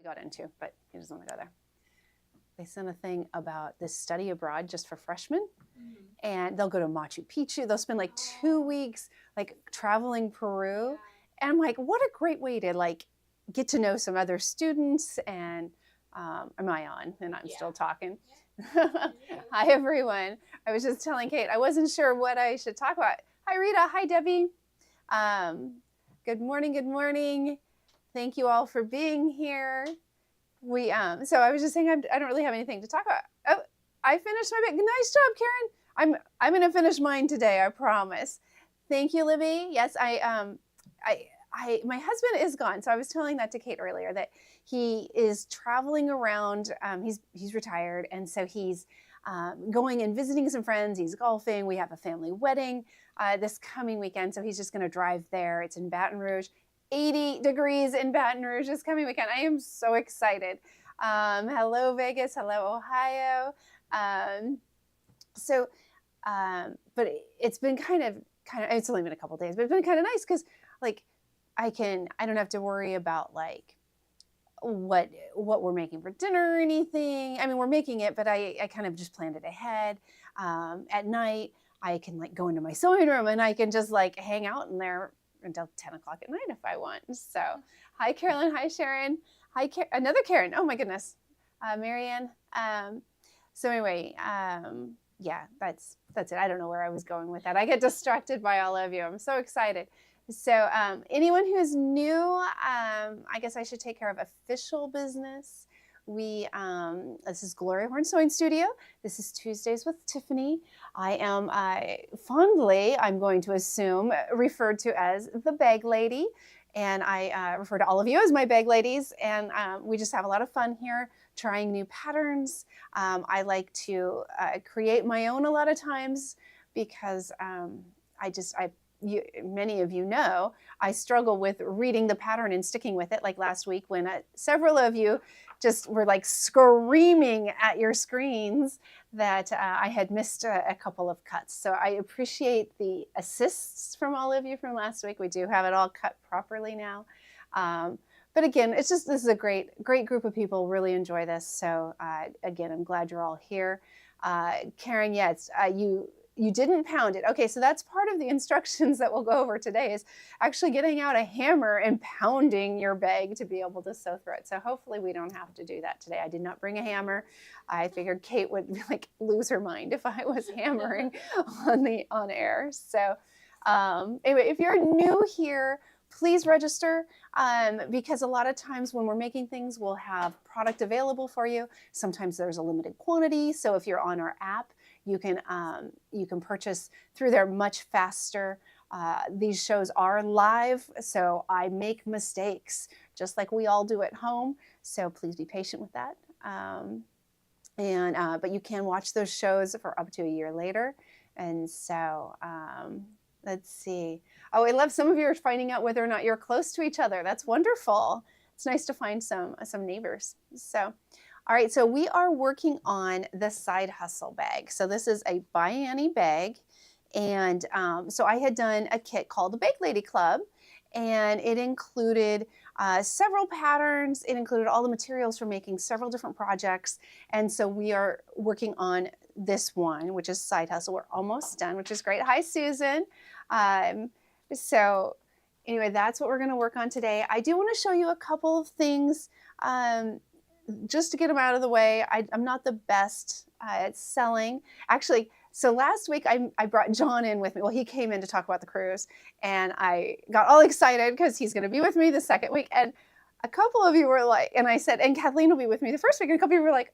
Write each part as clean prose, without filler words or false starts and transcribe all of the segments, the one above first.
got into, but he doesn't want to go there. They sent a thing about this study abroad just for freshmen, and they'll go to Machu Picchu. They'll spend like 2 weeks like traveling Peru, and I'm like, what a great way to like get to know some other students. And am I on? And I'm still talking. Hi everyone. I was just telling Kate I wasn't sure what I should talk about. Hi Rita. Hi Debbie. Good morning. Good morning. Thank you all for being here. We so I was just saying I don't really have anything to talk about. Oh, I finished my bag. Nice job, Karen. I'm gonna finish mine today. I promise. Thank you, Libby. Yes, my husband is gone. So I was telling that to Kate earlier that he is traveling around. He's retired, and so he's going and visiting some friends. He's golfing. We have a family wedding this coming weekend, so he's just going to drive there. It's in Baton Rouge. 80 degrees in Baton Rouge this coming weekend. I am so excited. Hello, Vegas. Hello, Ohio. But it's been kind of, it's only been a couple days, but it's been kind of nice because like I don't have to worry about like what we're making for dinner or anything. I mean, we're making it, but I kind of just planned it ahead. At night, I can like go into my sewing room and I can just like hang out in there until 10 o'clock at night if I want. So hi, Carolyn. Hi, Sharon. Hi, another Karen. Oh my goodness. Marianne. So anyway, yeah, that's it. I don't know where I was going with that. I get distracted by all of you. I'm so excited. So anyone who is new, I guess I should take care of official business. This is Gloria Horn Sewing Studio. This is Tuesdays with Tiffini. I am fondly, I'm going to assume, referred to as the Bag Lady. And I refer to all of you as my Bag Ladies. And we just have a lot of fun here trying new patterns. I like to create my own a lot of times because many of you know, I struggle with reading the pattern and sticking with it. Like last week when several of you just were like screaming at your screens that I had missed a couple of cuts. So I appreciate the assists from all of you from last week. We do have it all cut properly now. But again, this is a great group of people, really enjoy this. So again, I'm glad you're all here. Karen, yes, you didn't pound it. Okay, so that's part of the instructions that we'll go over today is actually getting out a hammer and pounding your bag to be able to sew through it. So hopefully we don't have to do that today. I did not bring a hammer. I figured Kate would like lose her mind if I was hammering on air. So anyway, if you're new here, please register because a lot of times when we're making things, we'll have product available for you. Sometimes there's a limited quantity. So if you're on our app, you can purchase through there much faster. These shows are live, so I make mistakes just like we all do at home. So please be patient with that. But you can watch those shows for up to a year later. And so let's see. Oh, I love some of you are finding out whether or not you're close to each other. That's wonderful. It's nice to find some neighbors. So. All right, so we are working on the side hustle bag. So this is a by Annie bag. And so I had done a kit called the Bag Lady Club, and it included several patterns. It included all the materials for making several different projects. And so we are working on this one, which is side hustle. We're almost done, which is great. Hi, Susan. So anyway, that's what we're gonna work on today. I do wanna show you a couple of things just to get them out of the way. I'm not the best at selling. Actually, so last week I brought John in with me. Well, he came in to talk about the cruise, and I got all excited because he's going to be with me the second week. And a couple of you were like, and I said, and Kathleen will be with me the first week. And a couple of you were like,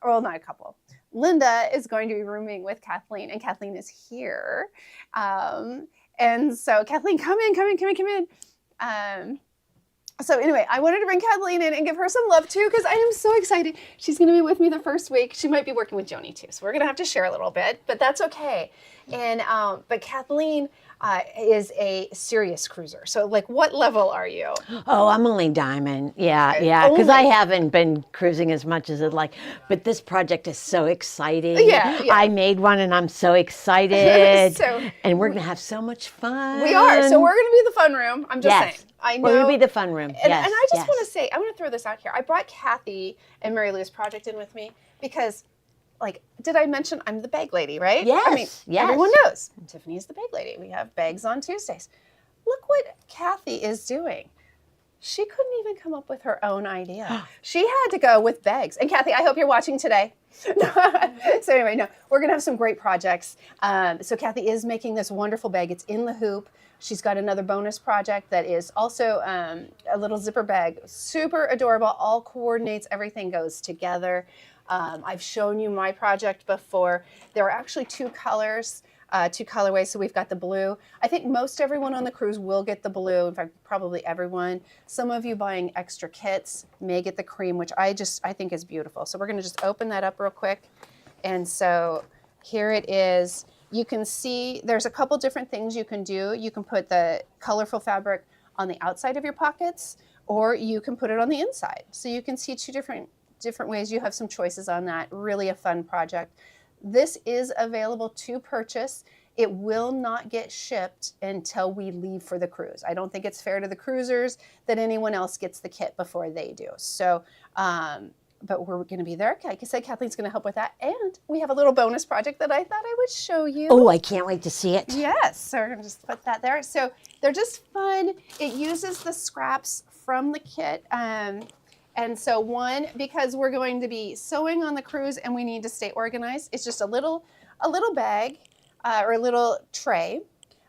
well, not a couple. Linda is going to be rooming with Kathleen, and Kathleen is here. And so Kathleen, come in. So anyway, I wanted to bring Kathleen in and give her some love too, because I am so excited. She's going to be with me the first week. She might be working with Joni too, so we're going to have to share a little bit, but that's okay. And but Kathleen is a serious cruiser. So like, what level are you? Oh, I'm only diamond. Yeah, because I haven't been cruising as much as I'd like. But this project is so exciting. Yeah. I made one and I'm so excited. And we're going to have so much fun. We are. So we're going to be the fun room. I'm just saying. I know. Well, it'll be the fun room. And Yes, I just yes. want to say, I want to throw this out here. I brought Kathy and Mary Lou's project in with me because, like, did I mention I'm the bag lady, right? Yes, I mean, yes. everyone knows Tiffany is the bag lady. We have bags on Tuesdays. Look what Kathy is doing. She couldn't even come up with her own idea. She had to go with bags. And Kathy, I hope you're watching today. So anyway, no, we're going to have some great projects. So Kathy is making this wonderful bag. It's in the hoop. She's got another bonus project that is also a little zipper bag. Super adorable. All coordinates. Everything goes together. I've shown you my project before. There are actually two colors. Two colorways. So we've got the blue. I think most everyone on the cruise will get the blue. In fact, probably everyone. Some of you buying extra kits may get the cream, which I think is beautiful. So we're going to just open that up real quick. And so here it is. You can see there's a couple different things you can do. You can put the colorful fabric on the outside of your pockets, or you can put it on the inside. So you can see two different ways. You have some choices on that. Really a fun project. This is available to purchase. It will not get shipped until we leave for the cruise. I don't think it's fair to the cruisers that anyone else gets the kit before they do. So, but we're going to be there. Like I said, Kathleen's going to help with that. And we have a little bonus project that I thought I would show you. Oh, I can't wait to see it. Yes, so we're going to just put that there. So they're just fun. It uses the scraps from the kit. And so one, because we're going to be sewing on the cruise and we need to stay organized, it's just a little bag or a little tray.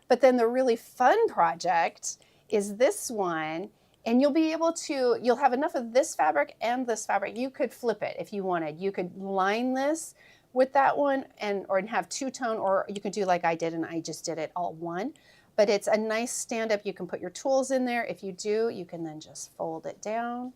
But then the really fun project is this one, and you'll have enough of this fabric and this fabric. You could flip it if you wanted. You could line this with that one or have two-tone, or you could do like I did, and I just did it all one. But it's a nice stand-up. You can put your tools in there. If you do, you can then just fold it down.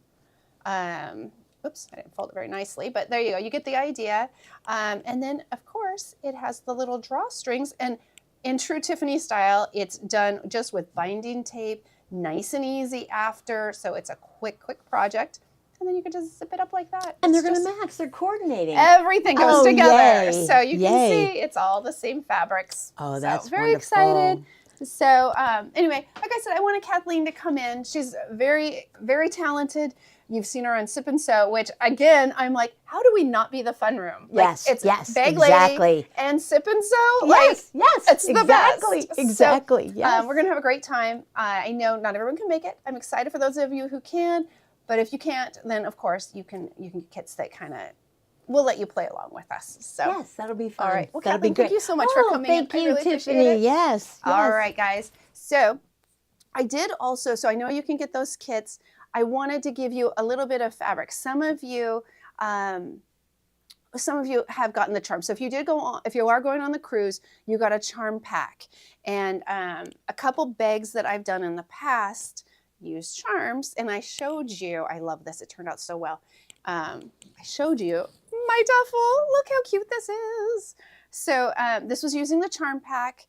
Oops, I didn't fold it very nicely, but there you go. You get the idea. And then, of course, it has the little drawstrings. And in true Tiffany style, it's done just with binding tape, nice and easy after. So it's a quick project. And then you can just zip it up like that. And they're going to match. They're coordinating. Everything goes together. Yay. So you can Yay. see it's all the same fabrics. Oh, that's so very wonderful. excited. So anyway, like I said, I wanted Kathleen to come in. She's very, very talented. You've seen her on Sip and Sew, which again, I'm like, how do we not be the fun room? Yes, like, it's yes, Bag exactly. Lady and Sip and Sew. Yes, yes, it's the exactly, best. exactly. So, yes. we're gonna have a great time. I know not everyone can make it. I'm excited for those of you who can, but if you can't, then of course you can get kits that kind of. We'll let you play along with us. So yes, that'll be fun. All right. Well, that'll Kathleen, be great. thank you so much for coming in. Thank you, really Tiffany. It. Yes. All right, guys. So I did also, so I know you can get those kits. I wanted to give you a little bit of fabric. Some of you have gotten the charm. So if you are going on the cruise, you got a charm pack. And a couple bags that I've done in the past use charms. And I showed you, I love this, it turned out so well. I showed you my duffel. Look how cute this is. So this was using the charm pack.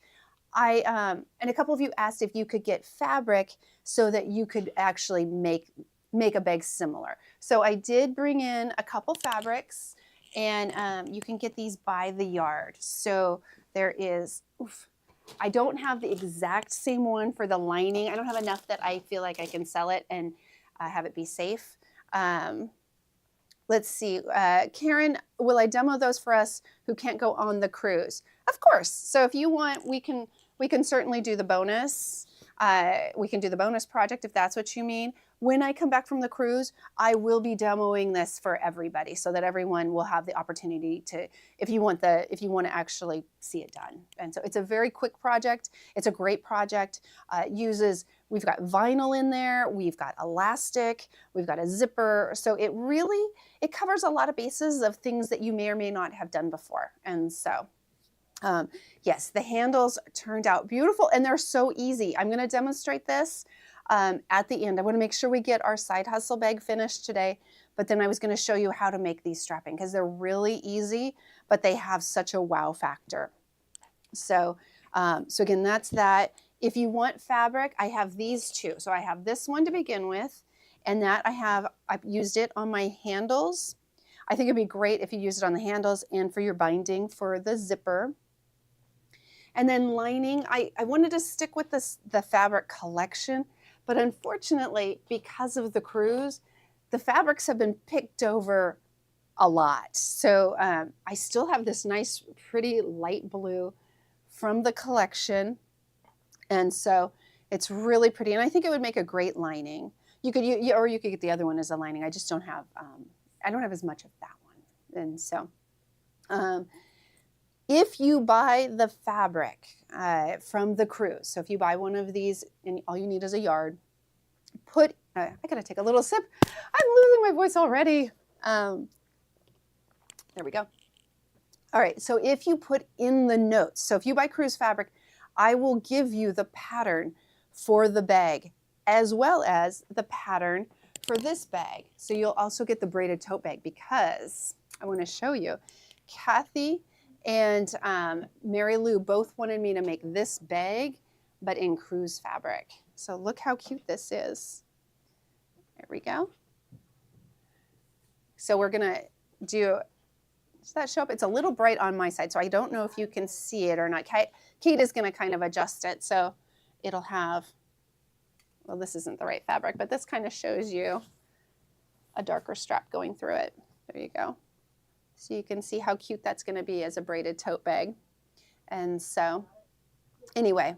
And a couple of you asked if you could get fabric so that you could actually make a bag similar. So I did bring in a couple fabrics, and you can get these by the yard. So there is, I don't have the exact same one for the lining. I don't have enough that I feel like I can sell it and have it be safe. Let's see, Karen, will I demo those for us who can't go on the cruise? Of course. So if you want, we can certainly do the bonus. We can do the bonus project if that's what you mean. When I come back from the cruise, I will be demoing this for everybody so that everyone will have the opportunity to, if you want to actually see it done. And so it's a very quick project. It's a great project. We've got vinyl in there, we've got elastic, we've got a zipper. So it covers a lot of bases of things that you may or may not have done before. And so yes, the handles turned out beautiful and they're so easy. I'm going to demonstrate this at the end. I want to make sure we get our side hustle bag finished today, but then I was going to show you how to make these strapping because they're really easy, but they have such a wow factor. So, so again, that's that. If you want fabric, I have these two. So I have this one to begin with, and that I've used it on my handles. I think it'd be great if you use it on the handles and for your binding for the zipper. And then lining, I wanted to stick with the fabric collection, But unfortunately, because of the cruise, the fabrics have been picked over a lot. So I still have this nice, pretty light blue from the collection. And so it's really pretty. And I think it would make a great lining. You could, or you could get the other one as a lining. I just don't have, I don't have as much of that one. And so if you buy the fabric from the cruise, so if you buy one of these and all you need is a yard, I gotta take a little sip. I'm losing my voice already. There we go. All right, so if you put in the notes, so if you buy cruise fabric, I will give you the pattern for the bag as well as the pattern for this bag. So you'll also get the braided tote bag because I want to show you. Kathy and Mary Lou both wanted me to make this bag, but in cruise fabric. So look how cute this is. There we go. So we're gonna do, does that show up? It's a little bright on my side, so I don't know if you can see it or not. Kate is gonna kind of adjust it, so it'll have, well, this isn't the right fabric, but this kind of shows you a darker strap going through it. There you go. So you can see how cute that's gonna be as a braided tote bag. And so, anyway,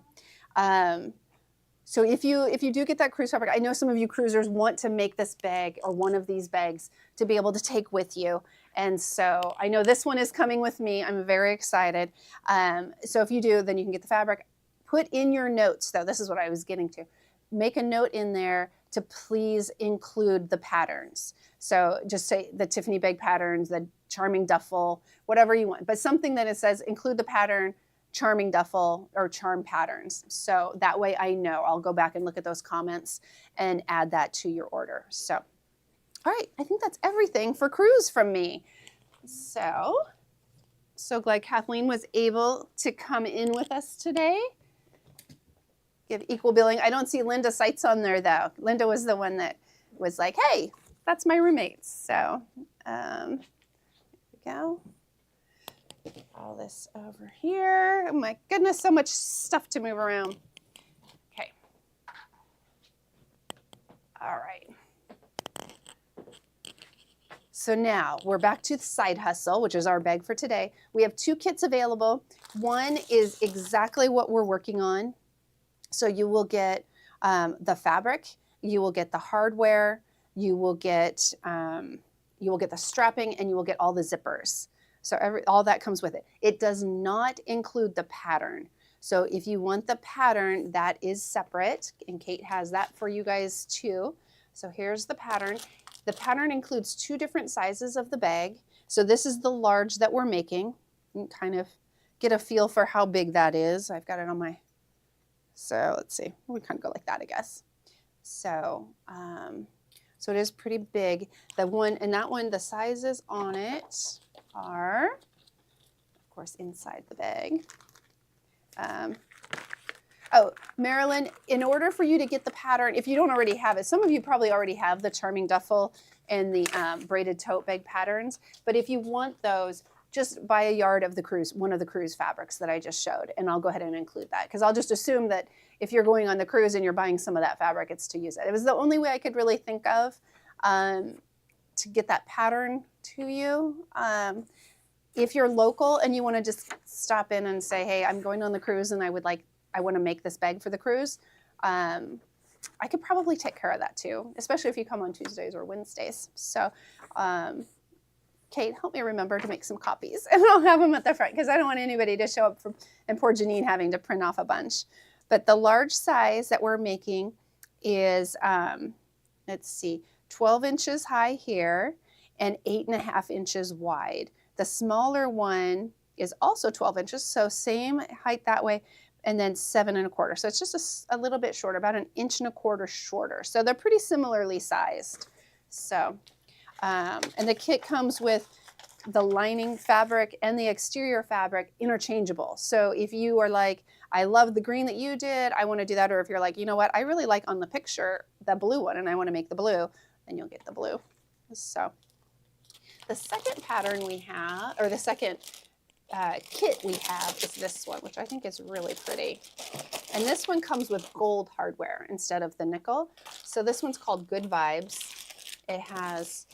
so if you do get that cruise fabric, I know some of you cruisers want to make this bag or one of these bags to be able to take with you. And so I know this one is coming with me. I'm very excited. So if you do, then you can get the fabric. Put in your notes, though, this is what I was getting to. Make a note in there to please include the patterns. So just say the Tiffini bag patterns, the charming duffel, whatever you want. But something that it says include the pattern, charming duffel, or charm patterns. So that way I know. I'll go back and look at those comments and add that to your order. So, all right, I think that's everything for cruise from me. So glad Kathleen was able to come in with us today. Give equal billing. I don't see Linda Seitz on there though. Linda was the one that was like, hey, that's my roommate. So there we go. All this over here. Oh my goodness, so much stuff to move around. Okay. All right. So now we're back to the side hustle, which is our bag for today. We have 2 kits available. One is exactly what we're working on. So you will get the fabric, you will get the hardware, you will get the strapping, and you will get all the zippers. So all that comes with it. It does not include the pattern. So if you want the pattern, that is separate, and Kate has that for you guys too. So here's the pattern. The pattern includes 2 different sizes of the bag. So this is the large that we're making. You can kind of get a feel for how big that is. I've got it on my, so let's see, we kind of go like that, I guess. So, so it is pretty big. The one, and that one, the sizes on it are, of course, inside the bag. Oh, Marilyn, in order for you to get the pattern, if you don't already have it, some of you probably already have the charming duffel and the braided tote bag patterns, but if you want those, just buy a yard of the cruise, one of the cruise fabrics that I just showed, and I'll go ahead and include that, because I'll just assume that if you're going on the cruise and you're buying some of that fabric, it's to use it. It was the only way I could really think of to get that pattern to you. If you're local and you want to just stop in and say, hey, I'm going on the cruise and I want to make this bag for the cruise, I could probably take care of that too, especially if you come on Tuesdays or Wednesdays. So Kate, help me remember to make some copies, and I'll have them at the front because I don't want anybody to show up and poor Janine having to print off a bunch. But the large size that we're making is, let's see, 12 inches high here and 8.5 inches wide. The smaller one is also 12 inches, so same height that way, and then 7.25. So it's just a little bit shorter, about 1.25 inches shorter. So they're pretty similarly sized. So, and the kit comes with the lining fabric and the exterior fabric interchangeable. So if you are like, I love the green that you did, I want to do that, or if you're like, you know what, I really like on the picture the blue one and I want to make the blue, then you'll get the blue. So the second pattern we have, or the second kit we have is this one, which I think is really pretty. And this one comes with gold hardware instead of the nickel. So this one's called Good Vibes. It has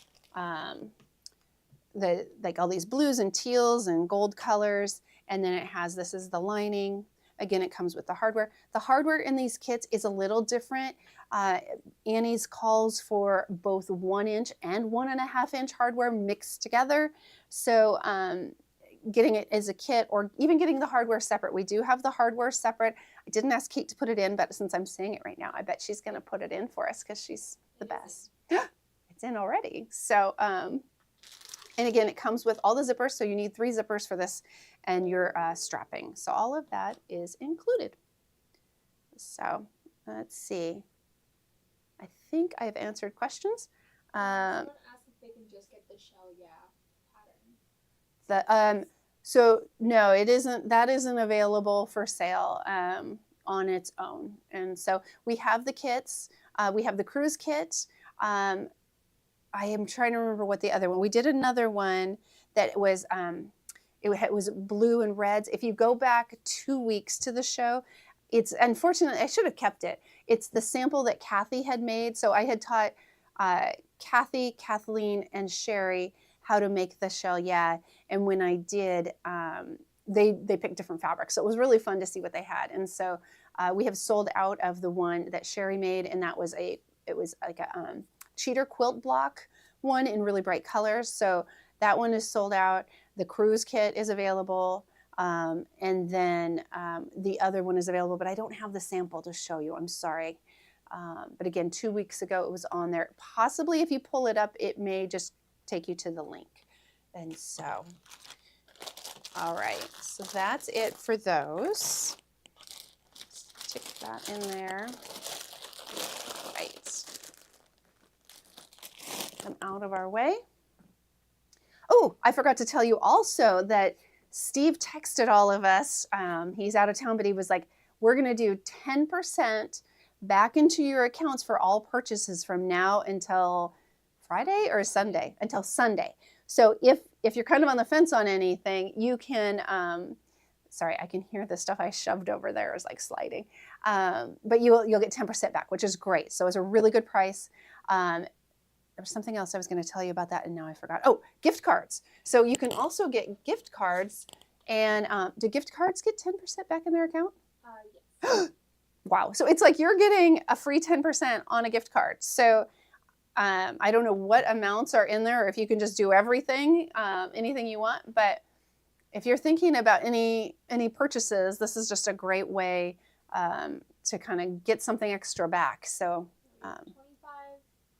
like all these blues and teals and gold colors. And then it has, this is the lining. Again, it comes with the hardware. The hardware in these kits is a little different. Annie's calls for both 1-inch and 1.5-inch hardware mixed together. So getting it as a kit or even getting the hardware separate. We do have the hardware separate. I didn't ask Kate to put it in, but since I'm saying it right now, I bet she's going to put it in for us because she's the best. It's in already. So, and again, it comes with all the zippers. So you need 3 zippers for this and your strapping. So all of that is included. So let's see. I think I've answered questions. Someone asked if they can just get the shell, pattern. So no, it isn't. That isn't available for sale on its own. And so we have the kits. We have the cruise kit. I am trying to remember what the other one. We did another one that was it was blue and reds. If you go back 2 weeks to the show, it's unfortunately I should have kept it. It's the sample that Kathy had made. So I had taught Kathy, Kathleen, and Sherry how to make the shell, and when I did, they picked different fabrics, so it was really fun to see what they had. And so we have sold out of the one that Sherry made, and that was it was like a cheater quilt block one in really bright colors. So that one is sold out. The cruise kit is available, and then the other one is available, but I don't have the sample to show you. I'm sorry. But again, 2 weeks ago it was on there. Possibly if you pull it up, it may just take you to the link. And so, all right, so that's it for those. Stick that in there. Right. Them out of our way. Oh, I forgot to tell you also that Steve texted all of us. He's out of town, but he was like, we're going to do 10% back into your accounts for all purchases from now until Friday or Sunday, until Sunday. So if you're kind of on the fence on anything, you can, sorry, I can hear the stuff I shoved over there is like sliding, but you'll get 10% back, which is great. So it's a really good price. There was something else I was going to tell you about that, and now I forgot. Oh, gift cards. So you can also get gift cards, and do gift cards get 10% back in their account? Yes. Wow. So it's like you're getting a free 10% on a gift card. So I don't know what amounts are in there, or if you can just do everything, anything you want. But if you're thinking about any purchases, this is just a great way to kind of get something extra back. So 25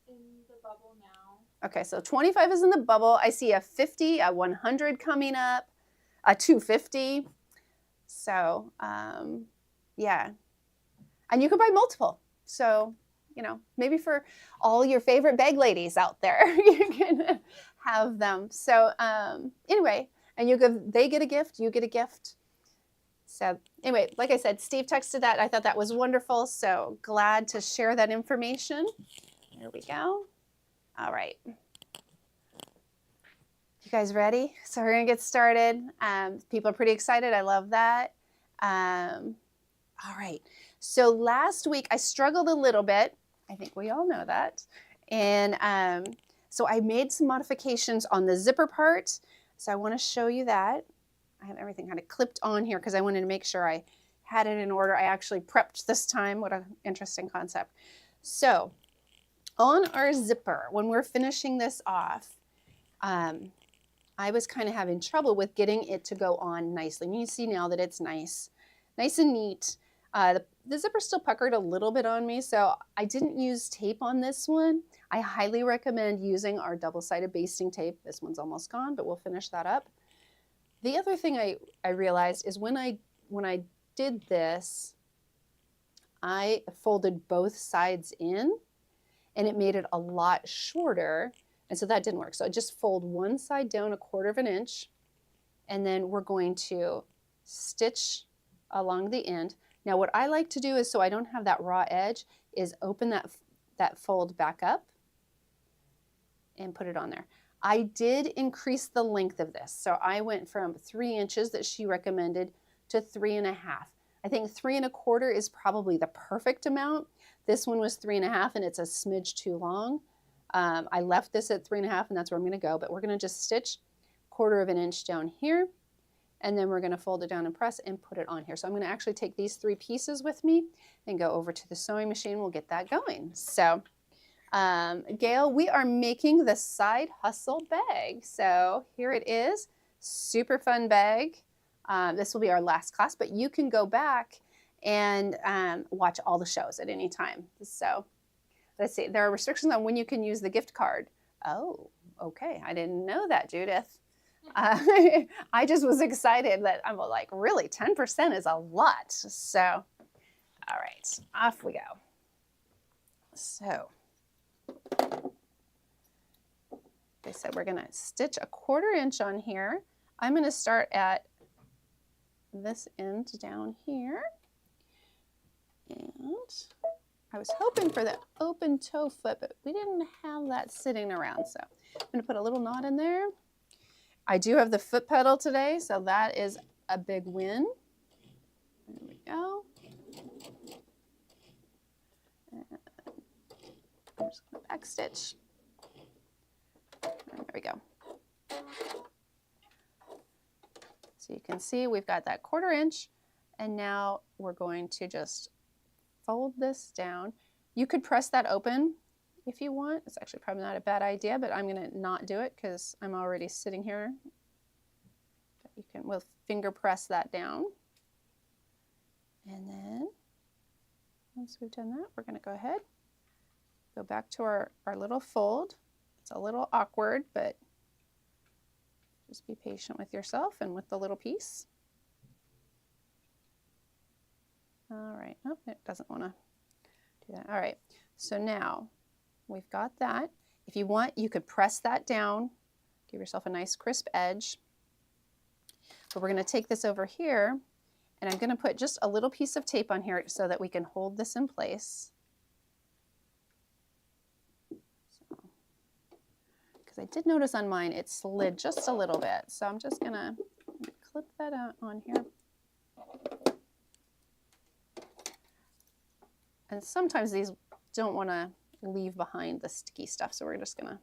in the bubble now. Okay, so 25 is in the bubble. I see a 50, a 100 coming up, a 250. So yeah, and you can buy multiple. So maybe for all your favorite bag ladies out there, you can have them. So anyway, and they get a gift, you get a gift. So anyway, like I said, Steve texted that. I thought that was wonderful. So glad to share that information. There we go. All right. You guys ready? So we're gonna get started. People are pretty excited. I love that. All right. So last week I struggled a little bit. I think we all know that. And so I made some modifications on the zipper part. So I want to show you that. I have everything kind of clipped on here because I wanted to make sure I had it in order. I actually prepped this time. What an interesting concept. So on our zipper, when we're finishing this off, I was kind of having trouble with getting it to go on nicely. And you see now that it's nice and neat. The zipper still puckered a little bit on me, so I didn't use tape on this one. I highly recommend using our double-sided basting tape. This one's almost gone, but we'll finish that up. The other thing I realized is when I did this, I folded both sides in, and it made it a lot shorter, and so that didn't work. So I just fold one side down 1/4 inch, and then we're going to stitch along the end. Now what I like to do is, so I don't have that raw edge, is open that fold back up and put it on there. I did increase the length of this. So I went from 3 inches that she recommended to 3.5. I think 3.25 is probably the perfect amount. This one was 3.5 and it's a smidge too long. I left this at 3.5 and that's where I'm gonna go, but we're gonna just stitch 1/4 of an inch down here, and then we're gonna fold it down and press and put it on here. So I'm gonna actually take these 3 pieces with me and go over to the sewing machine. We'll get that going. So Gail, we are making the side hustle bag. So here it is, super fun bag. This will be our last class, but you can go back and watch all the shows at any time. So let's see, there are restrictions on when you can use the gift card. Oh, okay, I didn't know that, Judith. I just was excited that I'm like, really, 10% is a lot. So, all right, off we go. So, they said we're gonna stitch 1/4 inch on here. I'm gonna start at this end down here. And I was hoping for the open toe foot, but we didn't have that sitting around. So I'm gonna put a little knot in there. I do have the foot pedal today, so that is a big win. There we go. And I'm just gonna back stitch. And there we go. So you can see we've got that 1/4 inch, and now we're going to just fold this down. You could press that open if you want. It's actually probably not a bad idea, but I'm gonna not do it because I'm already sitting here. But you can, we'll finger press that down. And then once we've done that, we're gonna go ahead, go back to our little fold. It's a little awkward, but just be patient with yourself and with the little piece. All right, oh, it doesn't wanna do that. All right, so now we've got that. If you want, you could press that down, give yourself a nice crisp edge. But we're gonna take this over here, and I'm gonna put just a little piece of tape on here so that we can hold this in place. Because I did notice on mine, it slid just a little bit. So I'm just gonna clip that out on here. And sometimes these don't wanna leave behind the sticky stuff, so we're just gonna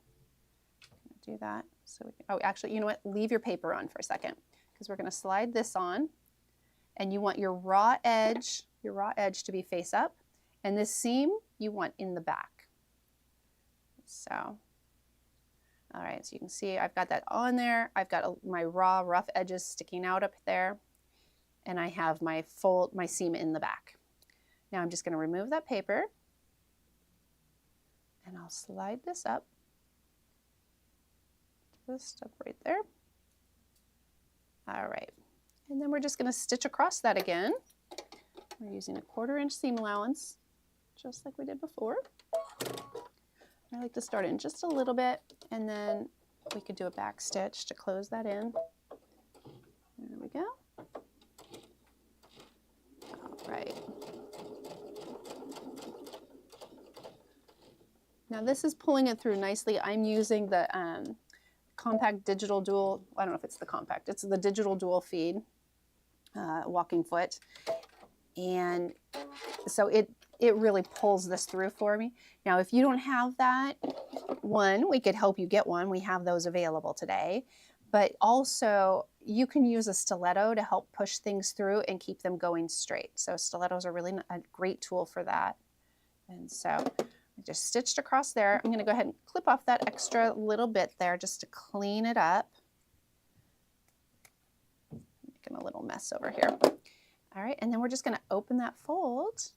do that. So, oh, actually, you know what? Leave your paper on for a second, because we're gonna slide this on, and you want your raw edge to be face up, and this seam you want in the back. So, all right, so you can see I've got that on there. I've got my raw rough edges sticking out up there, and I have my seam in the back. Now I'm just gonna remove that paper, and I'll slide this up, just up right there. All right, and then we're just gonna stitch across that again. We're using a 1/4 inch seam allowance, just like we did before. I like to start in just a little bit, and then we could do a back stitch to close that in. There we go. All right. Now this is pulling it through nicely. I'm using the compact digital dual, I don't know if it's the compact, it's the digital dual feed walking foot. And so it really pulls this through for me. Now, if you don't have that one, we could help you get one. We have those available today. But also, you can use a stiletto to help push things through and keep them going straight. So stilettos are really a great tool for that. And so I just stitched across there. I'm gonna go ahead and clip off that extra little bit there just to clean it up. Making a little mess over here. All right, and then we're just gonna open that fold,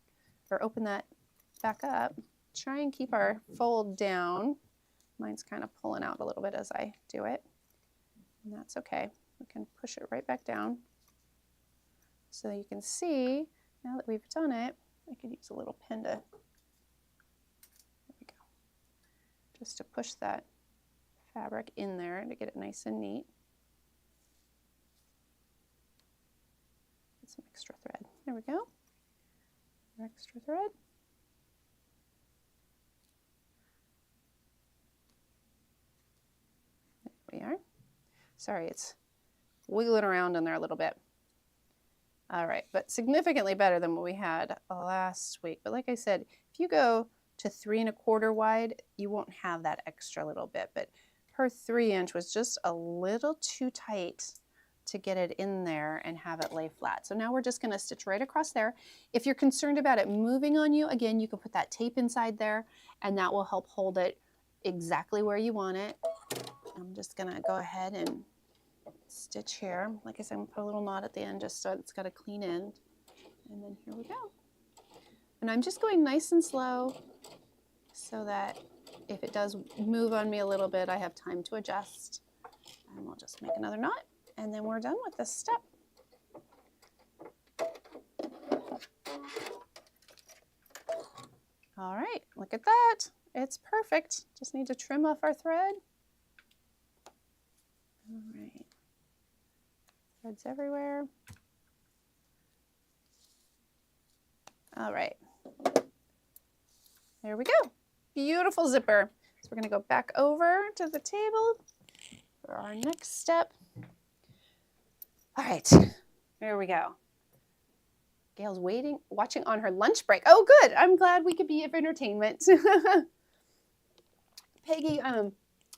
or open that back up. Try and keep our fold down. Mine's kind of pulling out a little bit as I do it, and that's okay. We can push it right back down. So you can see, now that we've done it, I could use a little pin to, there we go, just to push that fabric in there to get it nice and neat. Some extra thread. There we go. Extra thread. Sorry, it's wiggling around in there a little bit. All right, but significantly better than what we had last week. But like I said, if you go to 3 1/4 wide, you won't have that extra little bit. But her 3-inch was just a little too tight to get it in there and have it lay flat. So now we're just going to stitch right across there. If you're concerned about it moving on you, again, you can put that tape inside there and that will help hold it exactly where you want it. I'm just going to go ahead and stitch here. Like I said, I'm going to put a little knot at the end just so it's got a clean end. And then here we go. And I'm just going nice and slow so that if it does move on me a little bit, I have time to adjust. And we'll just make another knot. And then we're done with this step. All right, look at that. It's perfect. Just need to trim off our thread. All right. Threads everywhere. All right. There we go. Beautiful zipper. So we're going to go back over to the table for our next step. All right, there we go. Gail's watching on her lunch break. Oh, good. I'm glad we could be of entertainment. Peggy,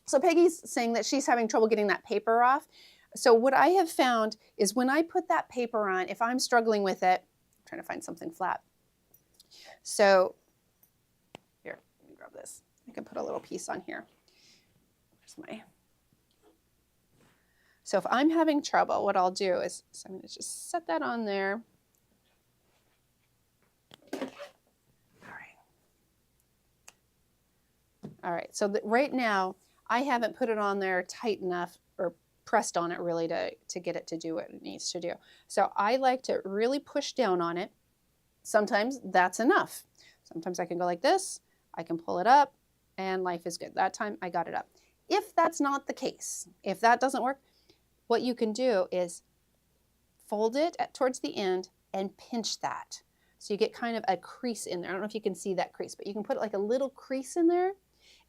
so Peggy's saying that she's having trouble getting that paper off. So what I have found is when I put that paper on, if I'm struggling with it, I'm trying to find something flat. So here, let me grab this. I can put a little piece on here. Where's my... So if I'm having trouble, what I'll do is, so I'm going to just set that on there. All right. All right, so right now, I haven't put it on there tight enough or pressed on it really to get it to do what it needs to do. So I like to really push down on it. Sometimes that's enough. Sometimes I can go like this, I can pull it up, and life is good. That time I got it up. If that's not the case, if that doesn't work, what you can do is fold it towards the end and pinch that. So you get kind of a crease in there. I don't know if you can see that crease, but you can put like a little crease in there.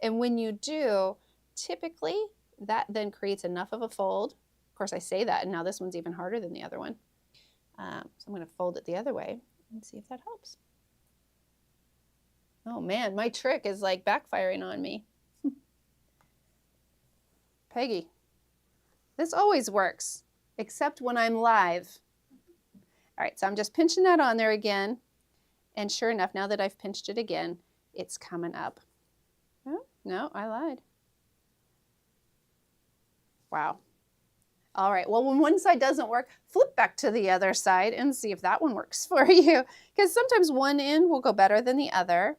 And when you do, typically that then creates enough of a fold. Of course, I say that, and now this one's even harder than the other one. So I'm going to fold it the other way and see if that helps. Oh man, my trick is like backfiring on me. Peggy. This always works, except when I'm live. All right, so I'm just pinching that on there again. And sure enough, now that I've pinched it again, it's coming up. Oh, no, I lied. Wow. All right, well, when one side doesn't work, flip back to the other side and see if that one works for you. Because sometimes one end will go better than the other.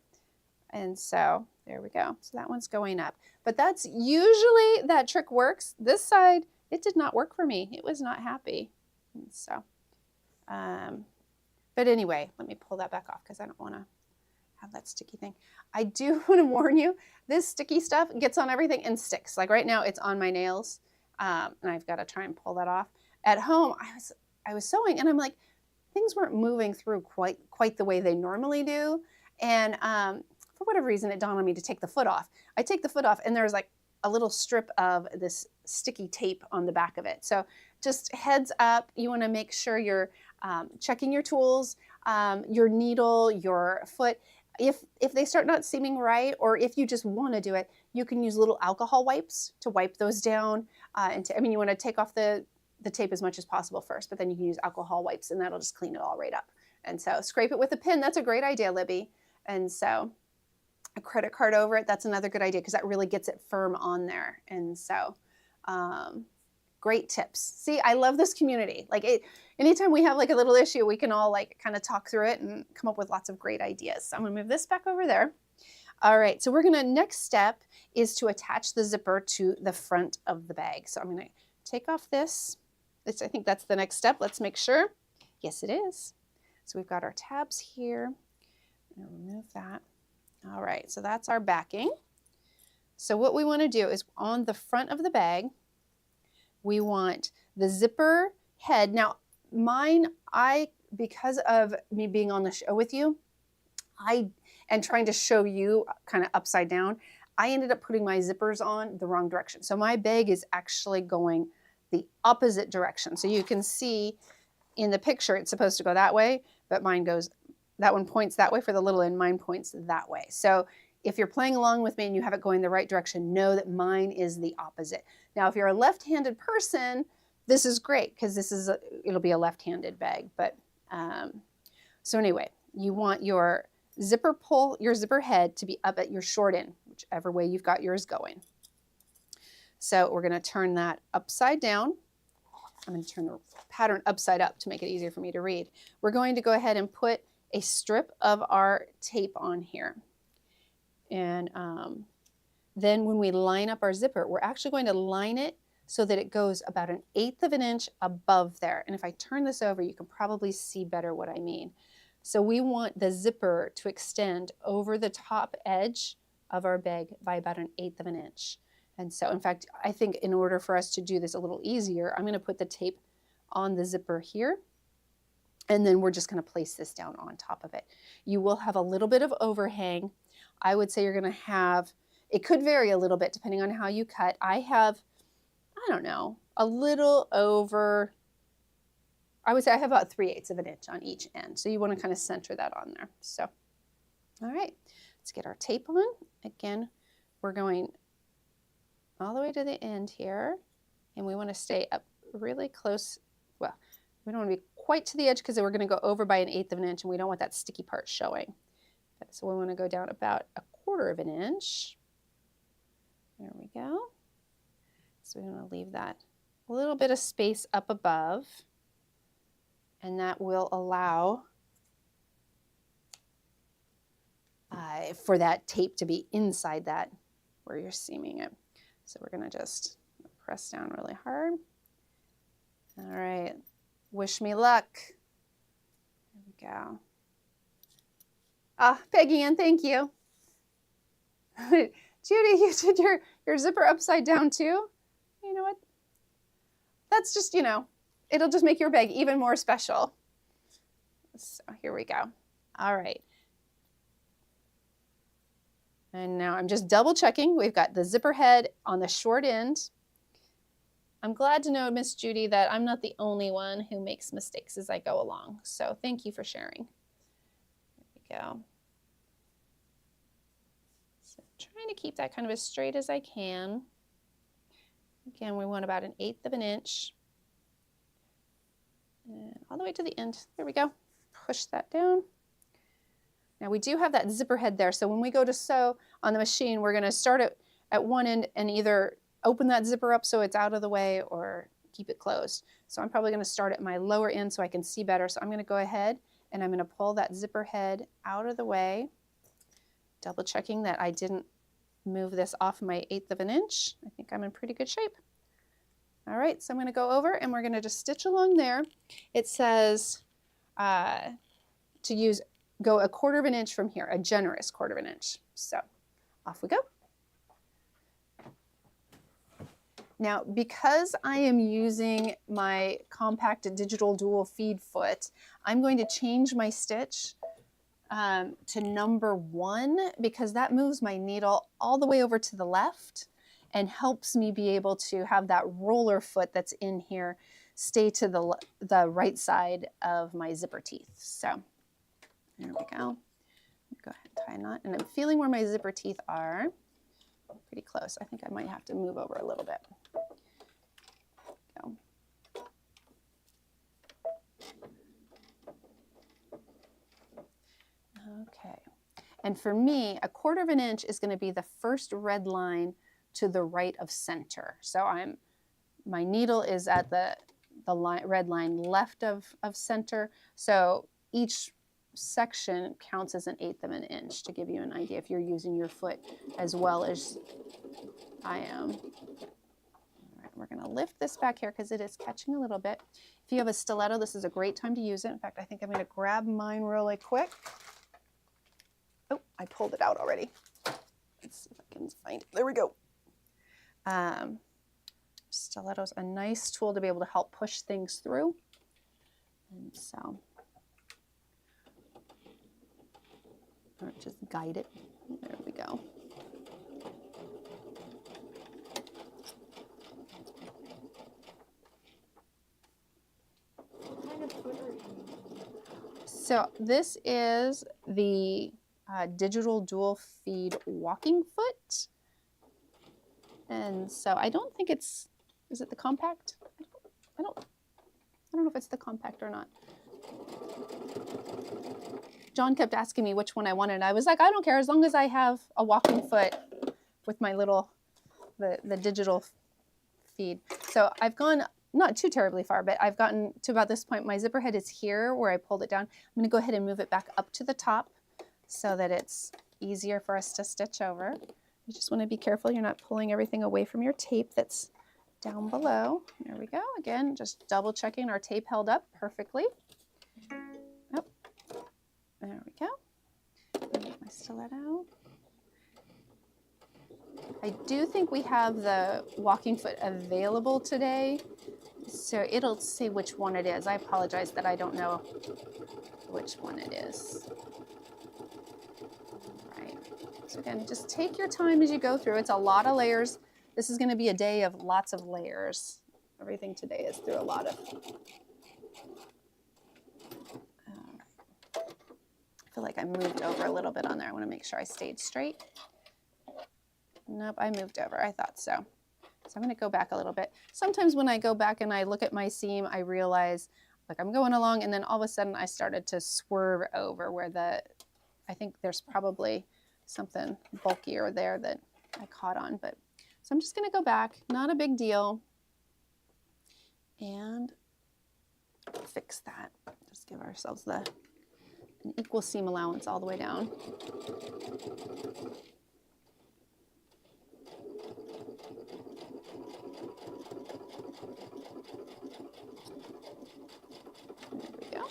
And so there we go. So that one's going up. But that's usually, that trick works. This side, it did not work for me. It was not happy. And so, but anyway, let me pull that back off because I don't want to have that sticky thing. I do want to warn you, this sticky stuff gets on everything and sticks. Like right now, it's on my nails, and I've got to try and pull that off. At home, I was sewing, and I'm like, things weren't moving through quite the way they normally do, and for whatever reason, it dawned on me to take the foot off. I take the foot off, and there's like a little strip of this sticky tape on the back of it. So just heads up, you want to make sure you're checking your tools, your needle, your foot. If they start not seeming right, or if you just want to do it, you can use little alcohol wipes to wipe those down. I mean, you want to take off the tape as much as possible first, but then you can use alcohol wipes and that'll just clean it all right up. And so scrape it with a pin. That's a great idea, Libby. And so a credit card over it, that's another good idea because that really gets it firm on there. And so great tips. See, I love this community. Like anytime we have like a little issue, we can all like kind of talk through it and come up with lots of great ideas. So I'm gonna move this back over there. All right, so next step is to attach the zipper to the front of the bag. So I'm gonna take off this. I think that's the next step. Let's make sure. Yes, it is. So we've got our tabs here. I'm gonna remove that. All right, so that's our backing. So what we want to do is on the front of the bag, we want the zipper head. Now mine, because of me being on the show with you, and trying to show you kind of upside down, I ended up putting my zippers on the wrong direction. So my bag is actually going the opposite direction. So you can see in the picture it's supposed to go that way, but mine goes, that one points that way for the little end, mine points that way. So if you're playing along with me and you have it going the right direction, know that mine is the opposite. Now, if you're a left-handed person, this is great because it'll be a left-handed bag. But so anyway, you want your zipper head to be up at your short end, whichever way you've got yours going. So we're going to turn that upside down. I'm going to turn the pattern upside up to make it easier for me to read. We're going to go ahead and put a strip of our tape on here. And then when we line up our zipper, we're actually going to line it so that it goes about 1/8 of an inch above there. And if I turn this over, you can probably see better what I mean. So we want the zipper to extend over the top edge of our bag by about 1/8 of an inch. And so, in fact, I think in order for us to do this a little easier, I'm going to put the tape on the zipper here. And then we're just going to place this down on top of it. You will have a little bit of overhang. I would say you're going to have, it could vary a little bit depending on how you cut. I have, I don't know, a little over, I would say I have about 3/8 of an inch on each end. So you want to kind of center that on there. So, all right, let's get our tape on. Again, we're going all the way to the end here. And we want to stay up really close. Well, we don't want to be quite to the edge because we're going to go over by 1/8 of an inch and we don't want that sticky part showing. So we want to go down about 1/4 of an inch. There we go. So we're going to leave that a little bit of space up above, and that will allow for that tape to be inside that where you're seaming it. So we're going to just press down really hard. All right. Wish me luck. There we go. Peggy Ann, thank you. Judy, you did your zipper upside down too. You know what? That's just, it'll just make your bag even more special. So here we go. All right. And now I'm just double checking. We've got the zipper head on the short end. I'm glad to know, Miss Judy, that I'm not the only one who makes mistakes as I go along. So thank you for sharing. There we go. So trying to keep that kind of as straight as I can. Again, we want about 1/8 of an inch. And all the way to the end. There we go. Push that down. Now we do have that zipper head there. So when we go to sew on the machine, we're going to start it at one end and either open that zipper up so it's out of the way or keep it closed. So I'm probably going to start at my lower end so I can see better. So I'm going to go ahead and I'm going to pull that zipper head out of the way, double checking that I didn't move this off my 1/8 of an inch. I think I'm in pretty good shape. All right, so I'm going to go over and we're going to just stitch along there. It says to go 1/4 of an inch from here, a generous 1/4 of an inch. So off we go. Now, because I am using my compact digital dual feed foot, I'm going to change my stitch to number 1 because that moves my needle all the way over to the left and helps me be able to have that roller foot that's in here stay to the right side of my zipper teeth. So there we go. Go ahead and tie a knot. And I'm feeling where my zipper teeth are. Pretty close. I think I might have to move over a little bit. Go. Okay. And for me, 1/4 of an inch is going to be the first red line to the right of center. So my needle is at the red line left of center. So each section counts as 1/8 of an inch to give you an idea if you're using your foot as well as I am. All right, we're going to lift this back here because it is catching a little bit. If you have a stiletto, this is a great time to use it. In fact, I think I'm going to grab mine really quick. Oh, I pulled it out already. Let's see if I can find it. There we go. Stiletto's a nice tool to be able to help push things through. And so, or just guide it. There we go. what are you using? So this is the digital dual feed walking foot. And so I don't think it's, is it the compact? I don't know if it's the compact or not. John kept asking me which one I wanted. I was like, I don't care as long as I have a walking foot with my little, the digital feed. So I've gone not too terribly far, but I've gotten to about this point. My zipper head is here where I pulled it down. I'm going to go ahead and move it back up to the top so that it's easier for us to stitch over. You just want to be careful you're not pulling everything away from your tape that's down below. There we go. Again, just double checking our tape held up perfectly. Oh, there we go. Get my stiletto. I do think we have the walking foot available today, so it'll say which one it is. I apologize that I don't know which one it is. All right. So again, just take your time as you go through. It's a lot of layers. This is going to be a day of lots of layers. Everything today is through a lot of. I feel like I moved over a little bit on there. I want to make sure I stayed straight. Nope, I moved over. I thought so. So I'm going to go back a little bit. Sometimes when I go back and I look at my seam, I realize like I'm going along and then all of a sudden I started to swerve over where I think there's probably something bulkier there that I caught on. But so I'm just going to go back. Not a big deal. And fix that. Just give ourselves an equal seam allowance all the way down. There we go.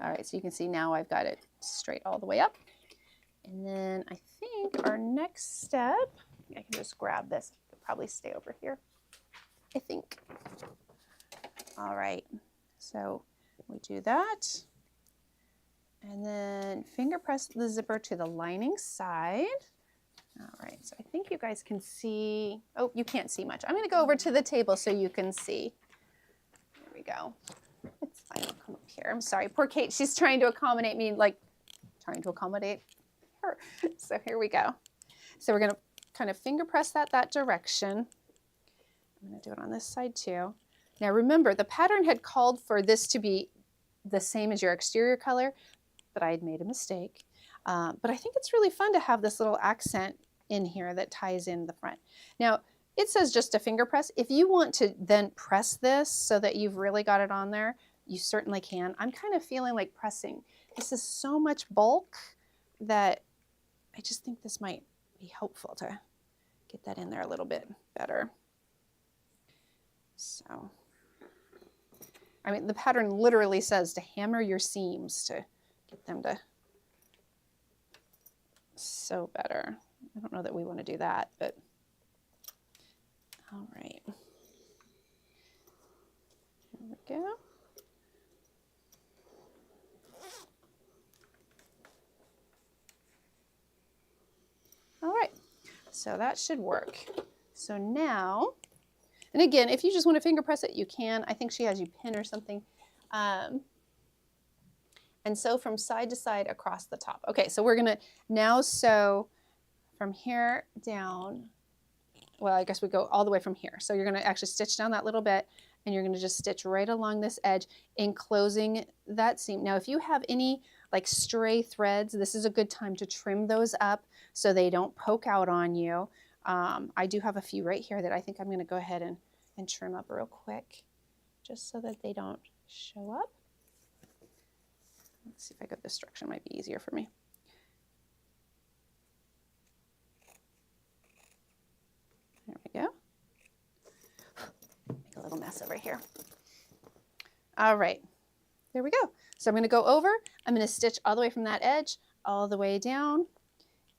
All right, so you can see now I've got it straight all the way up. And then I think our next step, I can just grab this, it'll probably stay over here, I think. All right, so we do that. And then finger press the zipper to the lining side. All right, so I think you guys can see, oh, you can't see much. I'm gonna go over to the table so you can see. There we go. It's fine, I'll come up here. I'm sorry, poor Kate, she's trying to accommodate me, like trying to accommodate her. So here we go. So we're gonna kind of finger press that direction. I'm gonna do it on this side too. Now remember, the pattern had called for this to be the same as your exterior color, but I had made a mistake. But I think it's really fun to have this little accent in here that ties in the front. Now, it says just a finger press. If you want to then press this so that you've really got it on there, you certainly can. I'm kind of feeling like pressing. This is so much bulk that I just think this might be helpful to get that in there a little bit better. So, I mean, the pattern literally says to hammer your seams to get them to sew better. I don't know that we want to do that, but all right. Here we go. All right, so that should work. So now, and again, if you just want to finger press it, you can. I think she has you pin or something. And sew from side to side across the top. Okay, so we're gonna now sew from here down. Well, I guess we go all the way from here. So you're gonna actually stitch down that little bit and you're gonna just stitch right along this edge, enclosing that seam. Now, if you have any like stray threads, this is a good time to trim those up so they don't poke out on you. I do have a few right here that I think I'm gonna go ahead and trim up real quick just so that they don't show up. Let's see if I go this direction, might be easier for me. There we go. Make a little mess over here. All right, there we go. So I'm gonna go over, I'm gonna stitch all the way from that edge, all the way down,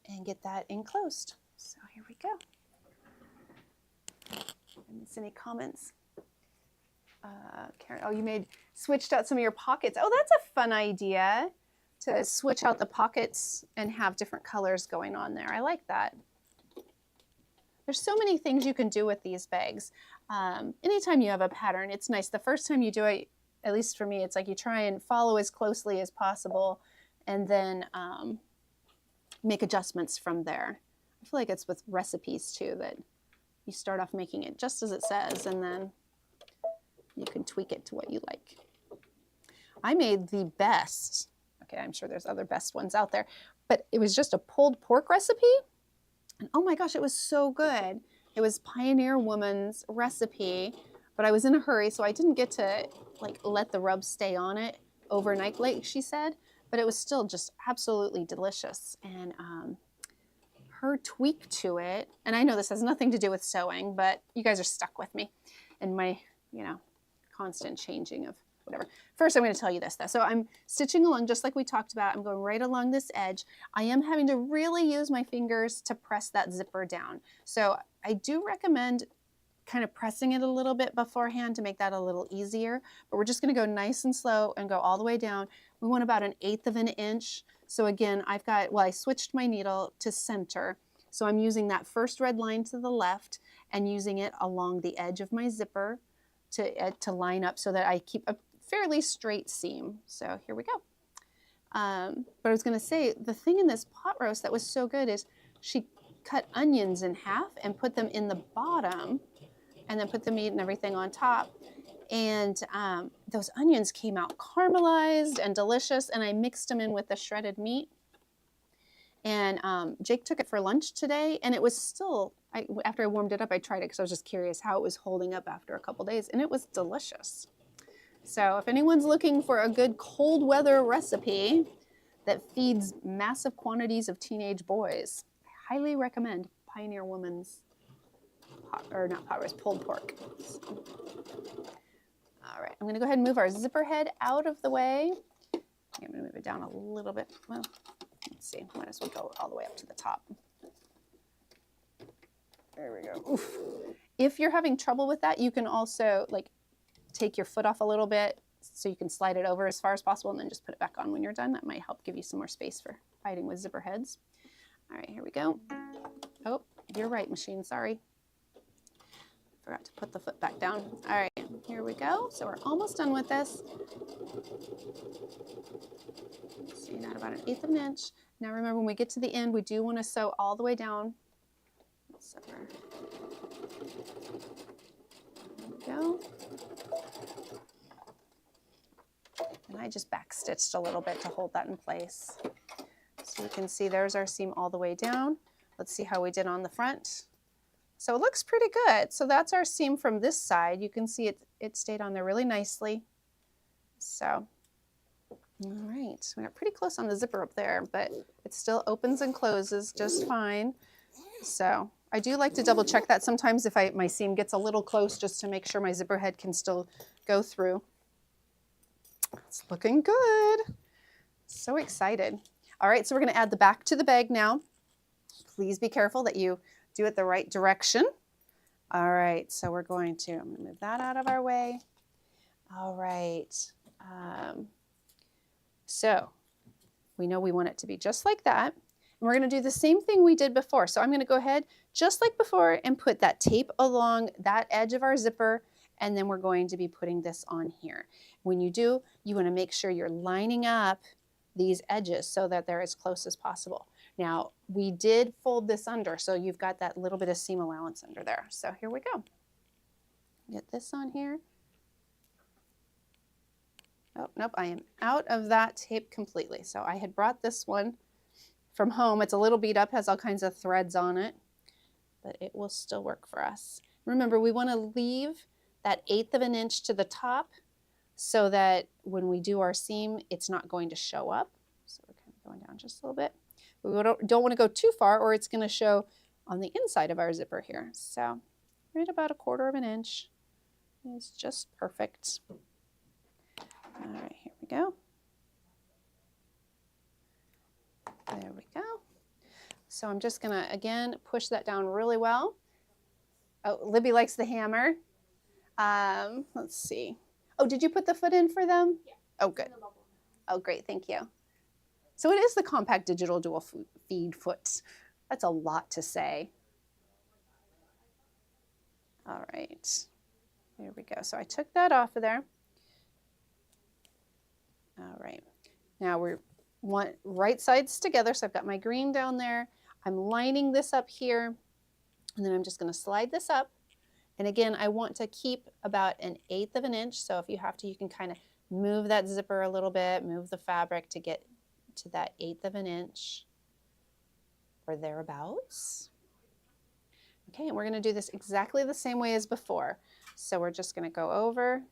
and get that enclosed. So here we go. Any comments? Karen, oh, you switched out some of your pockets. Oh, that's a fun idea to switch out the pockets and have different colors going on there. I like that. There's so many things you can do with these bags. Anytime you have a pattern, it's nice. The first time you do it, at least for me, it's like you try and follow as closely as possible and then make adjustments from there. I feel like it's with recipes too, that you start off making it just as it says and then you can tweak it to what you like. I made the best, okay, I'm sure there's other best ones out there, but it was just a pulled pork recipe. And oh my gosh, it was so good. It was Pioneer Woman's recipe, but I was in a hurry, so I didn't get to like let the rub stay on it overnight, like she said, but it was still just absolutely delicious. And her tweak to it, and I know this has nothing to do with sewing, but you guys are stuck with me in my, constant changing of whatever. First, I'm going to tell you this though. So I'm stitching along just like we talked about. I'm going right along this edge. I am having to really use my fingers to press that zipper down. So I do recommend kind of pressing it a little bit beforehand to make that a little easier, but we're just going to go nice and slow and go all the way down. We want about 1/8 of an inch. So again, I switched my needle to center. So I'm using that first red line to the left and using it along the edge of my zipper to line up so that I keep a fairly straight seam. So here we go. But I was going to say, the thing in this pot roast that was so good is she cut onions in half and put them in the bottom and then put the meat and everything on top. And those onions came out caramelized and delicious, and I mixed them in with the shredded meat. And Jake took it for lunch today, and it was still, after I warmed it up, I tried it because I was just curious how it was holding up after a couple days, and it was delicious. So if anyone's looking for a good cold weather recipe that feeds massive quantities of teenage boys, I highly recommend Pioneer Woman's pulled pork. All right, I'm going to go ahead and move our zipper head out of the way. I'm going to move it down a little bit. Well, let's see, might as well go all the way up to the top. There we go. Oof. If you're having trouble with that, you can also take your foot off a little bit so you can slide it over as far as possible and then just put it back on when you're done. That might help give you some more space for fighting with zipper heads. All right, here we go. Oh, you're right, machine, sorry. Forgot to put the foot back down. All right, here we go. So we're almost done with this. So you got about 1/8 of an inch. Now remember, when we get to the end, we do want to sew all the way down. There we go. And I just back stitched a little bit to hold that in place. So you can see there's our seam all the way down. Let's see how we did on the front. So it looks pretty good. So that's our seam from this side. You can see it stayed on there really nicely. So, all right, we got pretty close on the zipper up there, but it still opens and closes just fine. So I do like to double check that sometimes if my seam gets a little close, just to make sure my zipper head can still go through. It's looking good. So excited. All right, so we're going to add the back to the bag now. Please be careful that you do it the right direction. All right, so I'm going to move that out of our way. All right. So we know we want it to be just like that. And we're going to do the same thing we did before. So I'm going to go ahead just like before and put that tape along that edge of our zipper, and then we're going to be putting this on here. When you do, you want to make sure you're lining up these edges so that they're as close as possible. Now, we did fold this under, so you've got that little bit of seam allowance under there. So here we go. Get this on here. Oh, nope, I am out of that tape completely. So I had brought this one from home. It's a little beat up, has all kinds of threads on it, but it will still work for us. Remember, we want to leave that 1/8 of an inch to the top so that when we do our seam, it's not going to show up. So we're kind of going down just a little bit. But we don't want to go too far or it's going to show on the inside of our zipper here. So right about 1/4 of an inch is just perfect. All right, here we go. There we go. So I'm just gonna, again, push that down really well. Oh, Libby likes the hammer. Let's see. Oh, did you put the foot in for them? Yeah. Oh, good. Oh, great, thank you. So it is the compact digital dual feed foot. That's a lot to say. All right, here we go. So I took that off of there. All right, now we want right sides together. So I've got my green down there. I'm lining this up here, and then I'm just going to slide this up. And again, I want to keep about 1/8 of an inch. So if you have to, you can kind of move that zipper a little bit, move the fabric to get to that 1/8 of an inch or thereabouts. Okay, and we're going to do this exactly the same way as before. So we're just going to go over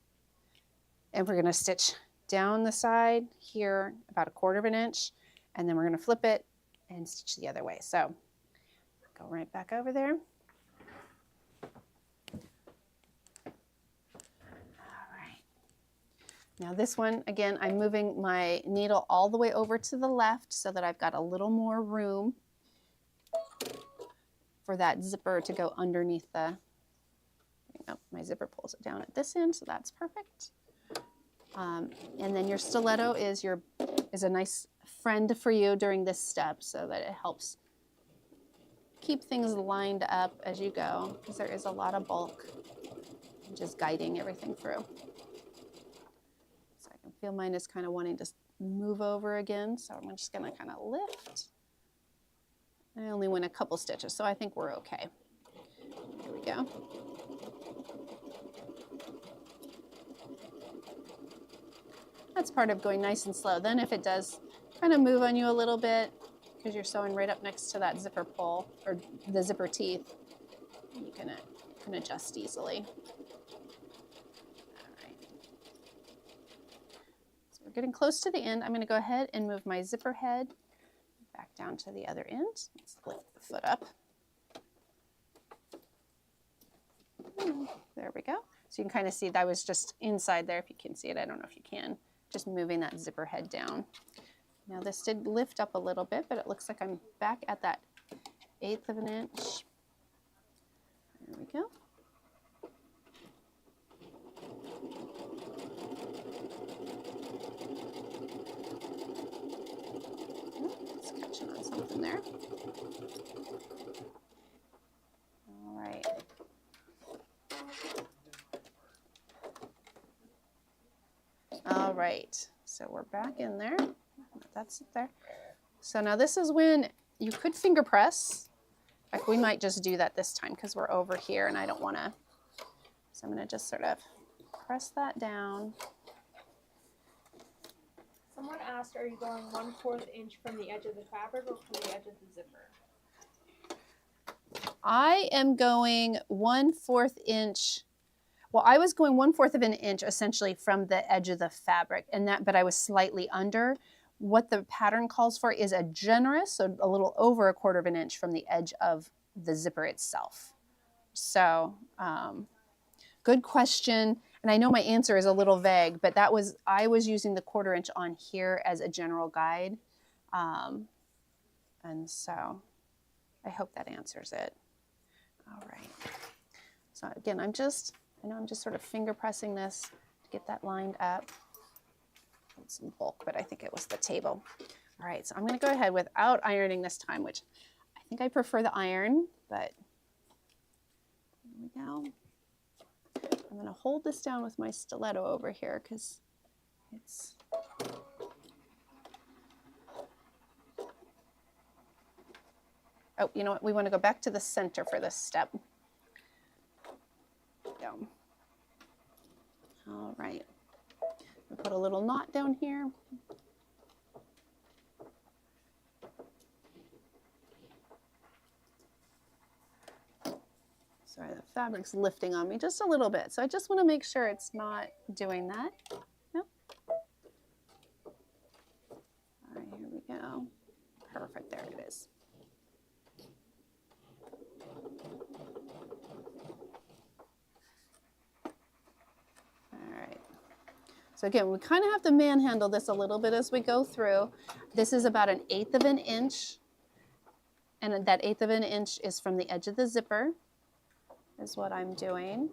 and we're going to stitch down the side here about 1/4 of an inch, and then we're going to flip it and stitch the other way. So go right back over there. Now this one, again, I'm moving my needle all the way over to the left so that I've got a little more room for that zipper to go underneath the, oh, my zipper pulls it down at this end, so that's perfect. And then your stiletto is a nice friend for you during this step so that it helps keep things lined up as you go, because there is a lot of bulk and just guiding everything through. I can feel mine is kind of wanting to move over again, so I'm just going to kind of lift. I only went a couple stitches, so I think we're okay. Here we go. That's part of going nice and slow. Then if it does kind of move on you a little bit, because you're sewing right up next to that zipper pull, or the zipper teeth, you can adjust easily. We're getting close to the end. I'm going to go ahead and move my zipper head back down to the other end. Let's lift the foot up. There we go. So you can kind of see that was just inside there, if you can see it. I don't know if you can. Just moving that zipper head down. Now this did lift up a little bit, but it looks like I'm back at that 1/8 of an inch. There we go. It's catching on something there. All right. All right, so we're back in there. That's it there. So now this is when you could finger press. Like we might just do that this time because we're over here and I don't want to. So I'm going to just sort of press that down. Someone asked, are you going 1/4 inch from the edge of the fabric or from the edge of the zipper? I am going 1/4 inch. Well, I was going 1/4 of an inch essentially from the edge of the fabric, but I was slightly under. What the pattern calls for is a generous, so a little over 1/4 of an inch from the edge of the zipper itself. So, good question. And I know my answer is a little vague, but I was using the 1/4 inch on here as a general guide. And so I hope that answers it. All right. So again, I know I'm just sort of finger pressing this to get that lined up. It's some bulk, but I think it was the table. All right, so I'm going to go ahead without ironing this time, which I think I prefer the iron, but here we go. I'm going to hold this down with my stiletto over here because it's... Oh, you know what? We want to go back to the center for this step. Go. All right. We'll put a little knot down here. Sorry, the fabric's lifting on me just a little bit. So I just want to make sure it's not doing that. Nope. All right, here we go. Perfect, there it is. So again, we kind of have to manhandle this a little bit as we go through. This is about 1/8 of an inch. And that 1/8 of an inch is from the edge of the zipper, is what I'm doing.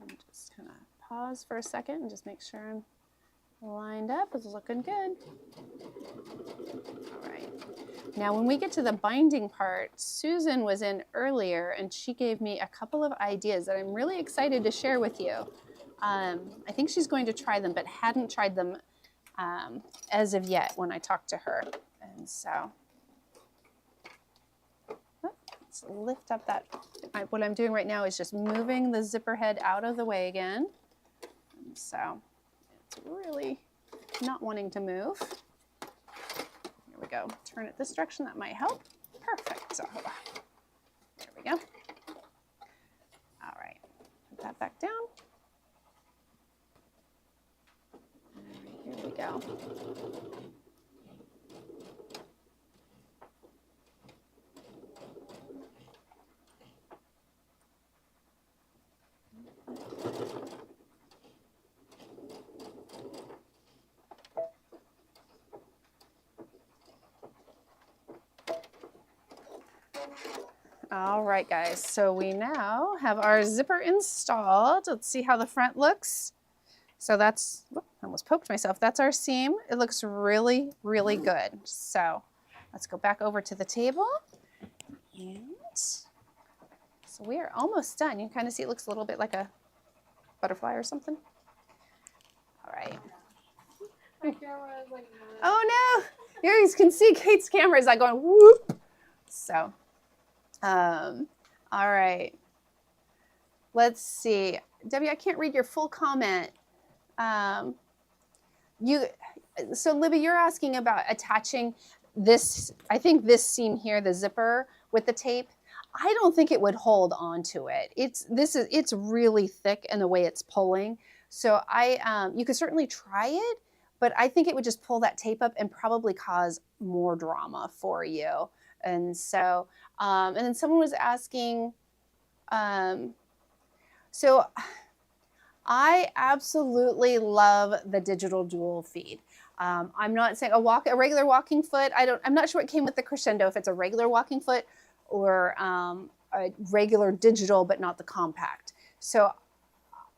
And just kind of pause for a second and just make sure I'm lined up. It's looking good. Now, when we get to the binding part, Susan was in earlier and she gave me a couple of ideas that I'm really excited to share with you. I think she's going to try them, but hadn't tried them as of yet when I talked to her. And so let's lift up that. What I'm doing right now is just moving the zipper head out of the way again. And so it's really not wanting to move. Here we go. Turn it this direction. That might help. Perfect. So there we go. All right. Put that back down. All right, here we go. All right, guys, so we now have our zipper installed. Let's see how the front looks. So that's, whoop, I almost poked myself. That's our seam. It looks really, really good. So let's go back over to the table. And so we are almost done. You can kind of see it looks a little bit like a butterfly or something. All right. My camera is like, oh no, you guys can see Kate's camera is like going whoop. So. All right. Let's see. Debbie, I can't read your full comment. So Libby, you're asking about attaching this, I think this seam here, the zipper with the tape. I don't think it would hold onto it. It's really thick in the way it's pulling. So you could certainly try it, but I think it would just pull that tape up and probably cause more drama for you. And so, and then someone was asking, so I absolutely love the digital dual feed. I'm not saying a regular walking foot. I'm not sure what came with the Crescendo, if it's a regular walking foot or a regular digital, but not the compact. So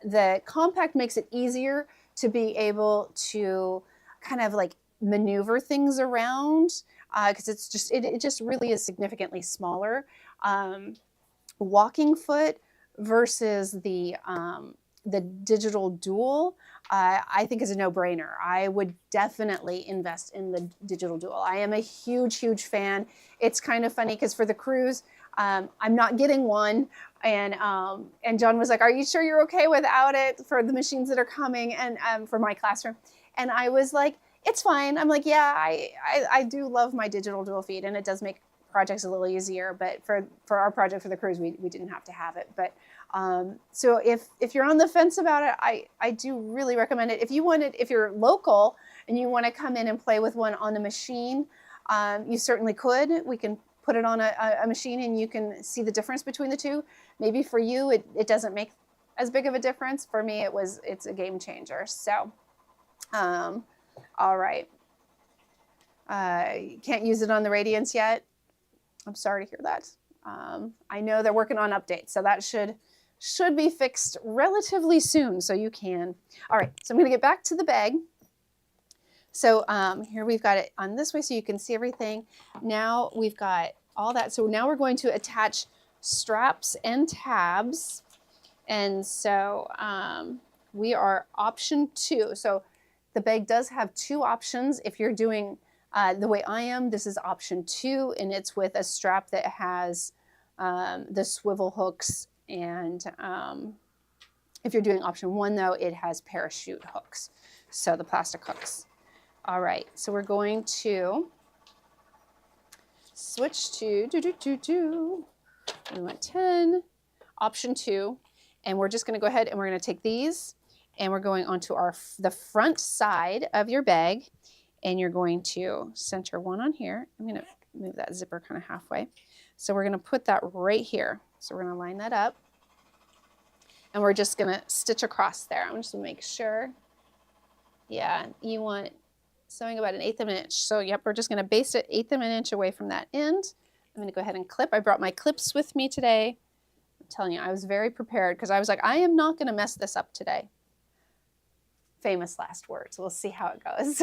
the compact makes it easier to be able to kind of like maneuver things around. Because it just really is significantly smaller. Walking foot versus the digital dual, I think is a no-brainer. I would definitely invest in the digital dual. I am a huge, huge fan. It's kind of funny because for the cruise, I'm not getting one. And John was like, are you sure you're okay without it for the machines that are coming and for my classroom? And I was like, it's fine. I'm like, yeah, I do love my digital dual feed, and it does make projects a little easier. But for our project for the cruise, we didn't have to have it. But so if you're on the fence about it, I do really recommend it. If you're local and you want to come in and play with one on a machine, you certainly could. We can put it on a machine and you can see the difference between the two. Maybe for you, it doesn't make as big of a difference. For me, it's a game changer. So. All right. Can't use it on the Radiance yet. I'm sorry to hear that. I know they're working on updates, so that should be fixed relatively soon, so you can. All right, so I'm going to get back to the bag. So here we've got it on this way so you can see everything. Now we've got all that. So now we're going to attach straps and tabs. And so we are option 2. So the bag does have 2 options. If you're doing the way I am, this is option 2, and it's with a strap that has the swivel hooks. And if you're doing option 1, though, it has parachute hooks, so the plastic hooks. All right, so we're going to switch to we went 10, option 2, and we're just going to go ahead and we're going to take these. And we're going onto the front side of your bag, and you're going to center one on here. I'm going to move that zipper kind of halfway. So we're going to put that right here. So we're going to line that up, and we're just going to stitch across there. I'm just going to make sure. Yeah, you want sewing about 1/8 of an inch. So yep, we're just going to baste it 1/8 of an inch away from that end. I'm going to go ahead and clip. I brought my clips with me today. I'm telling you, I was very prepared because I was like, I am not going to mess this up today. famous last words. We'll see how it goes.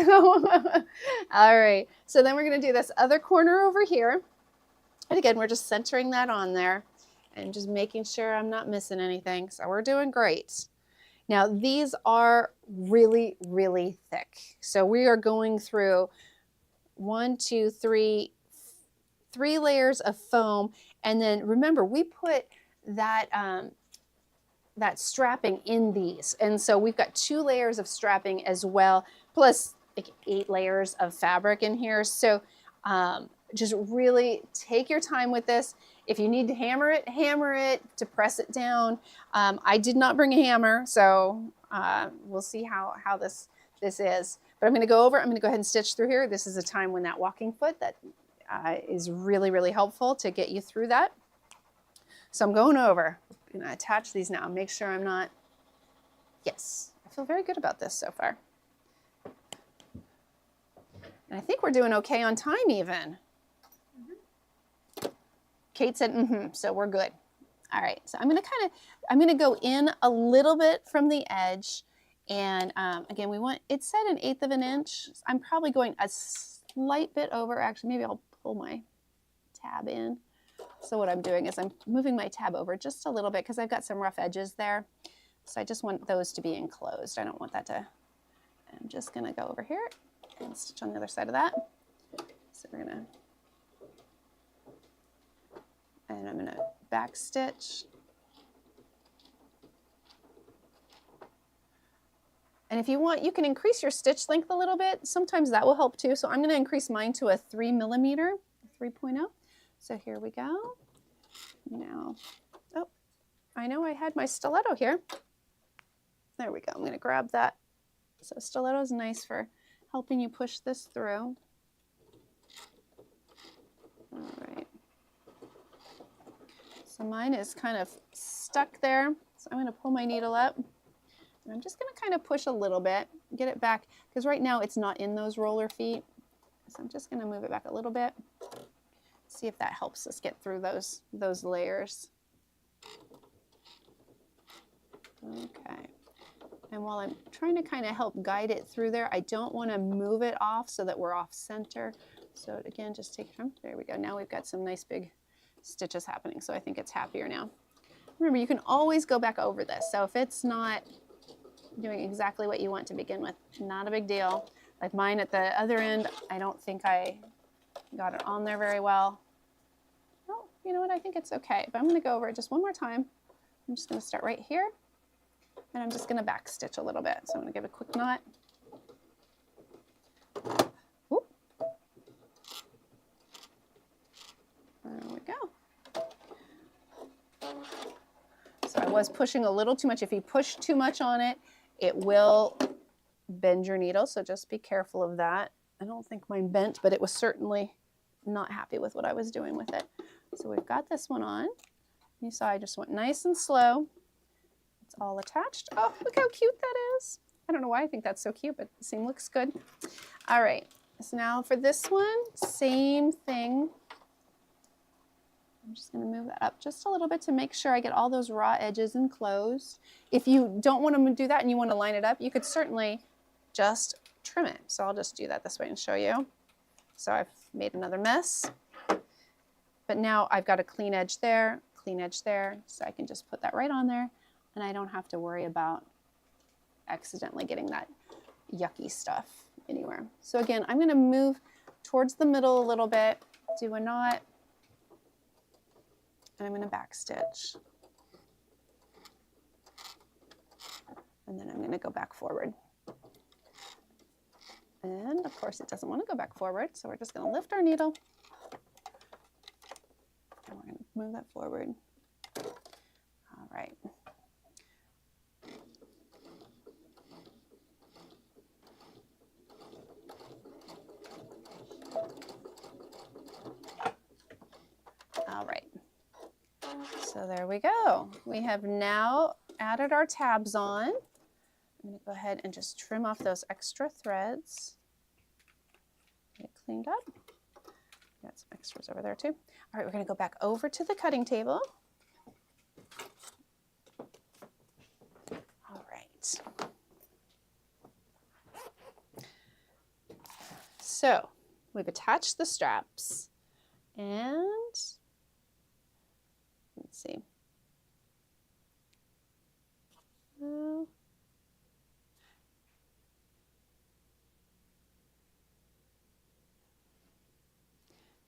All right, so then we're going to do this other corner over here. And again, we're just centering that on there and just making sure I'm not missing anything. So we're doing great. Now, these are really, really thick. So we are going through 1, 2, 3, 3 layers of foam. And then remember, we put that, that strapping in these. And so we've got 2 layers of strapping as well, plus like 8 layers of fabric in here. So just really take your time with this. If you need to hammer it to press it down. I did not bring a hammer, so we'll see how this is. But I'm going to go over, I'm going to go ahead and stitch through here. This is a time when that walking foot that is really, really helpful to get you through that. So I'm going over. I'm going to attach these now. Make sure I'm not, yes, I feel very good about this so far. And I think we're doing okay on time even. Kate said, so we're good. All right, so I'm gonna go in a little bit from the edge. And again, it said 1/8 of an inch. I'm probably going a slight bit over. Actually, maybe I'll pull my tab in. So what I'm doing is I'm moving my tab over just a little bit because I've got some rough edges there. So I just want those to be enclosed. I don't want that to, I'm just gonna go over here and stitch on the other side of that. So we're gonna, and I'm gonna back stitch. And if you want, you can increase your stitch length a little bit. Sometimes that will help too. So I'm gonna increase mine to a 3 millimeter, 3.0. So here we go. Now, oh, I know I had my stiletto here. There we go, I'm gonna grab that. So stiletto is nice for helping you push this through. All right. So mine is kind of stuck there. So I'm gonna pull my needle up and I'm just gonna kind of push a little bit, get it back, because right now it's not in those roller feet. So I'm just gonna move it back a little bit. See if that helps us get through those layers. Okay. And while I'm trying to kind of help guide it through there, I don't want to move it off so that we're off center. So again, just take it, there we go. Now we've got some nice big stitches happening. So I think it's happier now. Remember, you can always go back over this. So if it's not doing exactly what you want to begin with, not a big deal. Like mine at the other end, I don't think I got it on there very well. Oh, you know what? I think it's okay. But I'm going to go over it just one more time. I'm just going to start right here. And I'm just going to back stitch a little bit. So I'm going to give a quick knot. Whoop. There we go. So I was pushing a little too much. If you push too much on it, it will bend your needle. So just be careful of that. I don't think mine bent, but it was certainly not happy with what I was doing with it. So we've got this one on. You saw I just went nice and slow. It's all attached. Oh, look how cute that is. I don't know why I think that's so cute, but the seam looks good. All right, so now for this one, same thing. I'm just gonna move that up just a little bit to make sure I get all those raw edges enclosed. If you don't want to do that and you want to line it up, you could certainly just trim it. So I'll just do that this way and show you. So I've made another mess, but now I've got a clean edge there, so I can just put that right on there. And I don't have to worry about accidentally getting that yucky stuff anywhere. So again, I'm going to move towards the middle a little bit, do a knot, and I'm going to back stitch. And then I'm going to go back forward. And of course it doesn't want to go back forward, so we're just going to lift our needle. And we're going to move that forward. All right. All right, so there we go. We have now added our tabs on. I'm going to go ahead and just trim off those extra threads. Get it cleaned up. Got some extras over there too. All right, we're going to go back over to the cutting table. All right. So we've attached the straps, and let's see.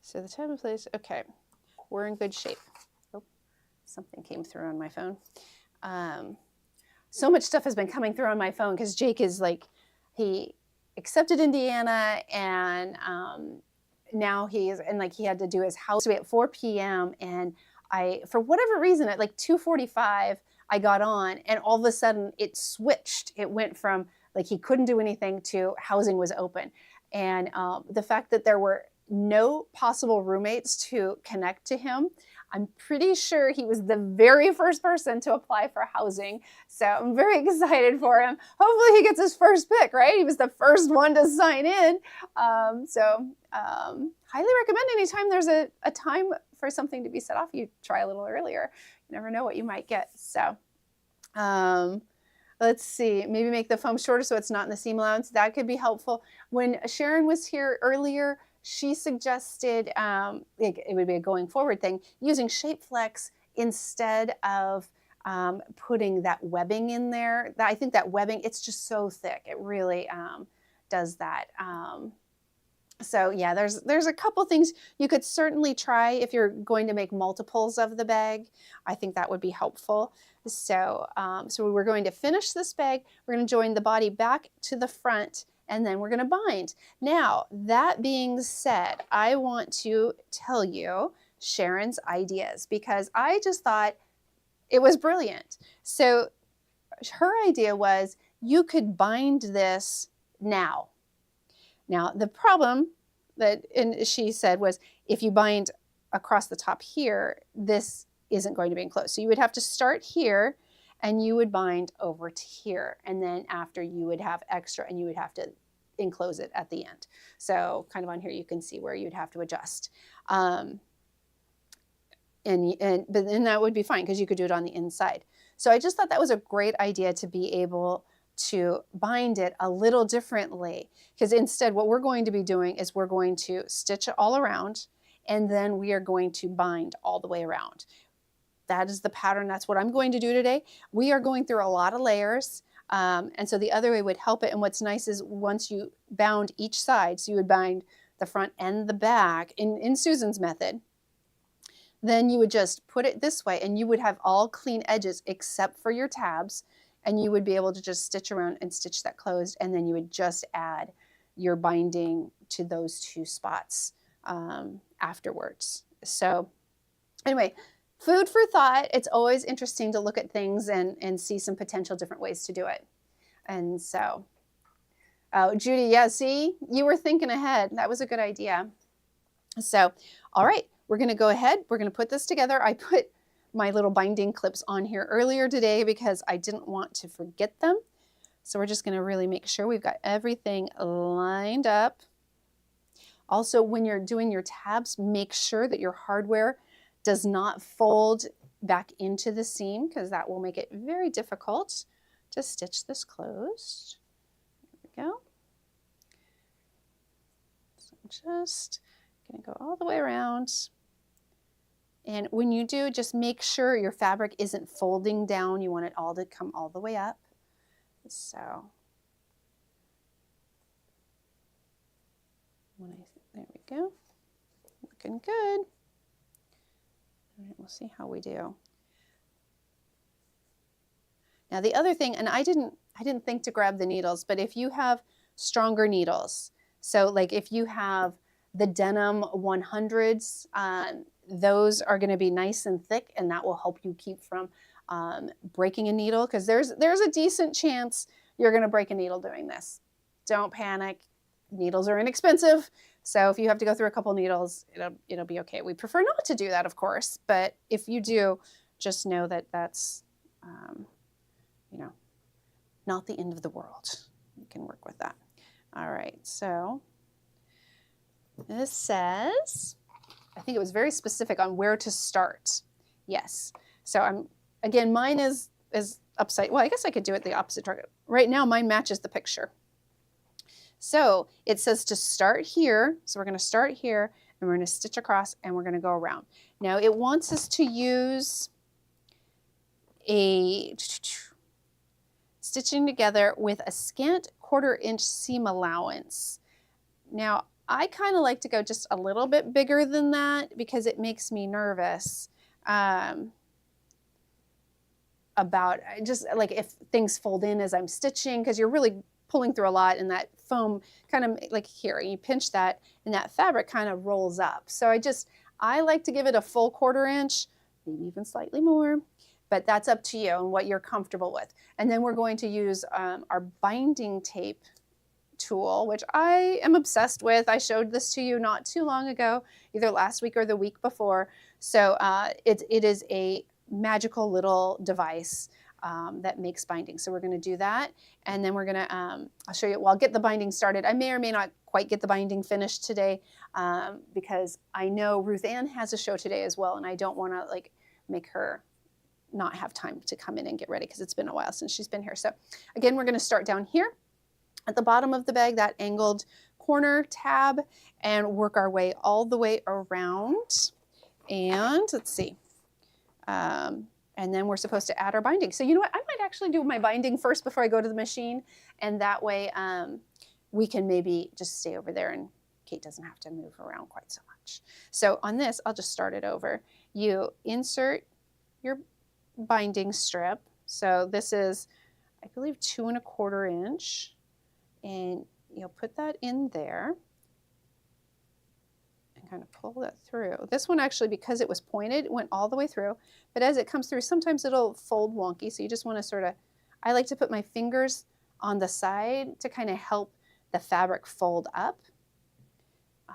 So the time and place, okay, we're in good shape. Oh, something came through on my phone. So much stuff has been coming through on my phone because Jake is like, he accepted Indiana, and now he had to do his house at 4 p.m. And for whatever reason, at like 2:45, I got on, and all of a sudden it switched. It went from like he couldn't do anything to housing was open. And the fact that there were no possible roommates to connect to him, I'm pretty sure he was the very first person to apply for housing. So I'm very excited for him. Hopefully he gets his first pick, right? He was the first one to sign in. Highly recommend anytime there's a time for something to be set off, you try a little earlier. You never know what you might get. So let's see, maybe make the foam shorter so it's not in the seam allowance. That could be helpful. When Sharon was here earlier, she suggested it would be a going forward thing, using Shape Flex instead of putting that webbing in there. I think that webbing, it's just so thick. It really does that. So yeah, there's a couple things you could certainly try if you're going to make multiples of the bag. I think that would be helpful. So, so we're going to finish this bag. We're going to join the body back to the front, and then we're going to bind. Now, that being said, I want to tell you Sharon's ideas because I just thought it was brilliant. So her idea was you could bind this now. Now, the problem that she said was if you bind across the top here, this isn't going to be enclosed. So you would have to start here and you would bind over to here. And then after you would have extra and you would have to enclose it at the end. So kind of on here, you can see where you'd have to adjust. But then that would be fine because you could do it on the inside. So I just thought that was a great idea to be able to bind it a little differently, because instead what we're going to be doing is we're going to stitch it all around and then we are going to bind all the way around. That is the pattern. That's what I'm going to do today. We are going through a lot of layers. And so the other way would help it. And what's nice is once you bound each side, so you would bind the front and the back in Susan's method, then you would just put it this way and you would have all clean edges except for your tabs. And you would be able to just stitch around and stitch that closed. And then you would just add your binding to those two spots afterwards. So anyway, food for thought. It's always interesting to look at things and see some potential different ways to do it. And so, oh, Judy, yeah, see, you were thinking ahead. That was a good idea. So, all right, we're going to go ahead. We're going to put this together. I put my little binding clips on here earlier today because I didn't want to forget them. So we're just going to really make sure we've got everything lined up. Also, when you're doing your tabs, make sure that your hardware does not fold back into the seam because that will make it very difficult to stitch this closed. There we go. So I'm just going to go all the way around. And when you do, just make sure your fabric isn't folding down. You want it all to come all the way up. So, there we go. Looking good. All right, we'll see how we do. Now the other thing, and I didn't think to grab the needles, but if you have stronger needles, so like if you have the denim 100s, those are going to be nice and thick, and that will help you keep from breaking a needle, because there's a decent chance you're going to break a needle doing this. Don't panic. Needles are inexpensive, so if you have to go through a couple needles, it'll be okay. We prefer not to do that, of course, but if you do, just know that that's not the end of the world. You can work with that. All right, so this says, I think it was very specific on where to start. Yes. So again, mine is upside, well, I guess I could do it the opposite target. Right now, mine matches the picture. So it says to start here. So we're going to start here and we're going to stitch across and we're going to go around. Now it wants us to use a stitching together with a scant 1/4 inch seam allowance. Now I kind of like to go just a little bit bigger than that because it makes me nervous about just like if things fold in as I'm stitching, because you're really pulling through a lot and that foam kind of like here, you pinch that and that fabric kind of rolls up. So I like to give it a full 1/4 inch, maybe even slightly more, but that's up to you and what you're comfortable with. And then we're going to use our binding tape tool, which I am obsessed with. I showed this to you not too long ago, either last week or the week before. So it is a magical little device that makes binding. So we're going to do that. And then we're going to, I'll show you, well, I'll get the binding started. I may or may not quite get the binding finished today because I know Ruth Ann has a show today as well. And I don't want to like make her not have time to come in and get ready because it's been a while since she's been here. So again, we're going to start down here at the bottom of the bag, that angled corner tab, and work our way all the way around. And let's see. And then we're supposed to add our binding. So you know what? I might actually do my binding first before I go to the machine. And that way we can maybe just stay over there and Kate doesn't have to move around quite so much. So on this, I'll just start it over. You insert your binding strip. So this is, I believe, 2 1/4 inch. And you'll put that in there and kind of pull that through. This one actually, because it was pointed, it went all the way through. But as it comes through, sometimes it'll fold wonky. So you just want to sort of, I like to put my fingers on the side to kind of help the fabric fold up.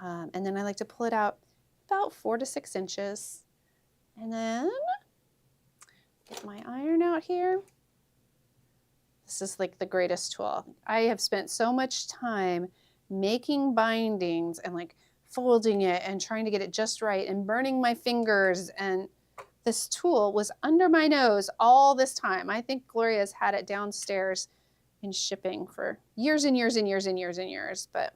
And then I like to pull it out about 4 to 6 inches. And then get my iron out here. This is like the greatest tool. I have spent so much time making bindings and like folding it and trying to get it just right and burning my fingers. And this tool was under my nose all this time. I think Gloria's had it downstairs in shipping for years and years and years and years and years. But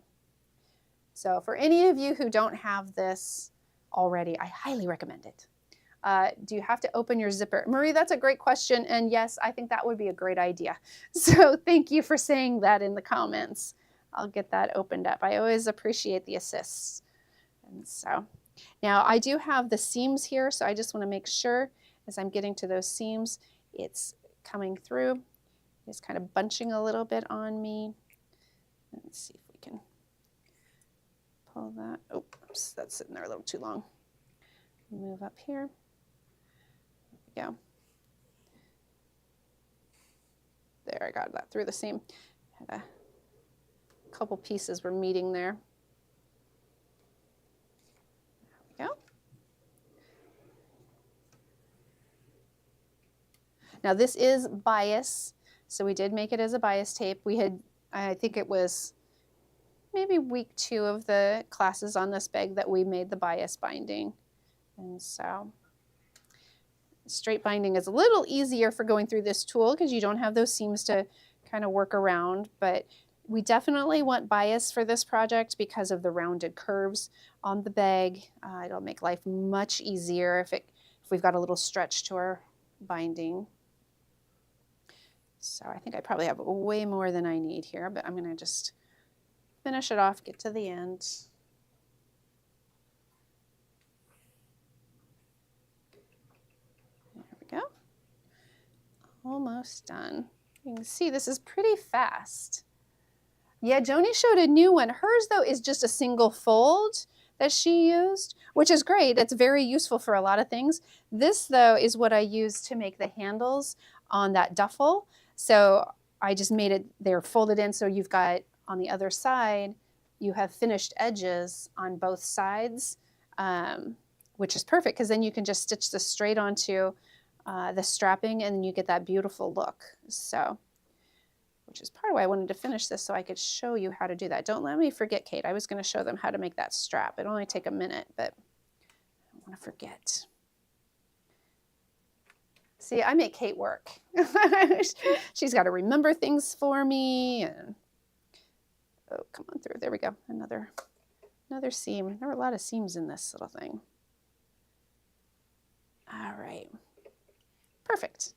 so for any of you who don't have this already, I highly recommend it. Do you have to open your zipper? Marie, that's a great question. And yes, I think that would be a great idea. So thank you for saying that in the comments. I'll get that opened up. I always appreciate the assists. And so now I do have the seams here. So I just want to make sure as I'm getting to those seams, it's coming through. It's kind of bunching a little bit on me. Let's see if we can pull that. Oh, oops, that's sitting there a little too long. Move up here. Go. There, I got that through the seam. Had a couple pieces were meeting there. There we go. Now this is bias, so we did make it as a bias tape. We had, I think it was maybe week 2 of the classes on this bag that we made the bias binding. And so straight binding is a little easier for going through this tool because you don't have those seams to kind of work around, but we definitely want bias for this project because of the rounded curves on the bag. It'll make life much easier if we've got a little stretch to our binding. So I think I probably have way more than I need here, but I'm going to just finish it off, get to the end. Go. Almost done. You can see this is pretty fast. Yeah, Joni showed a new one. Hers, though, is just a single fold that she used, which is great. It's very useful for a lot of things. This, though, is what I use to make the handles on that duffel. So I just made it, they're folded in, so you've got on the other side, you have finished edges on both sides, which is perfect because then you can just stitch this straight onto the strapping and you get that beautiful look. So, which is part of why I wanted to finish this so I could show you how to do that. Don't let me forget, Kate. I was going to show them how to make that strap. It'll only take a minute, but I don't want to forget. See, I make Kate work. She's got to remember things for me. And Oh, come on through. There we go. Another seam. There are a lot of seams in this little thing. All right. Perfect.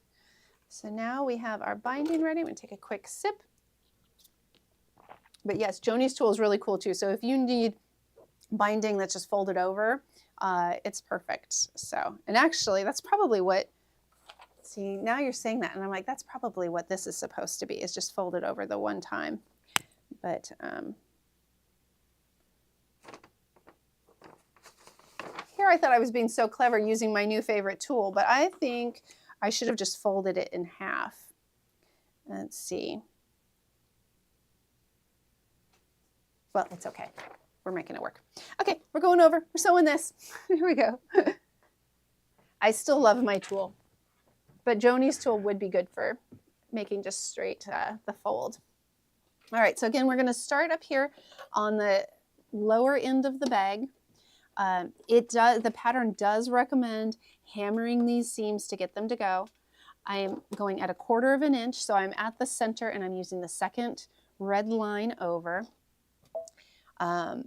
So now we have our binding ready. I'm going to take a quick sip. But yes, Joni's tool is really cool too. So if you need binding that's just folded over, it's perfect. So, and actually that's probably what, see, now you're saying that and I'm like, that's probably what this is supposed to be, is just folded over the one time. But here I thought I was being so clever using my new favorite tool, but I think I should have just folded it in half. Let's see. Well, it's okay. We're making it work. Okay, we're going over. We're sewing this. Here we go. I still love my tool, but Joni's tool would be good for making just straight the fold. All right, so again, we're going to start up here on the lower end of the bag. The pattern does recommend hammering these seams to get them to go. I am going at 1/4 of an inch, so I'm at the center and I'm using the second red line over. I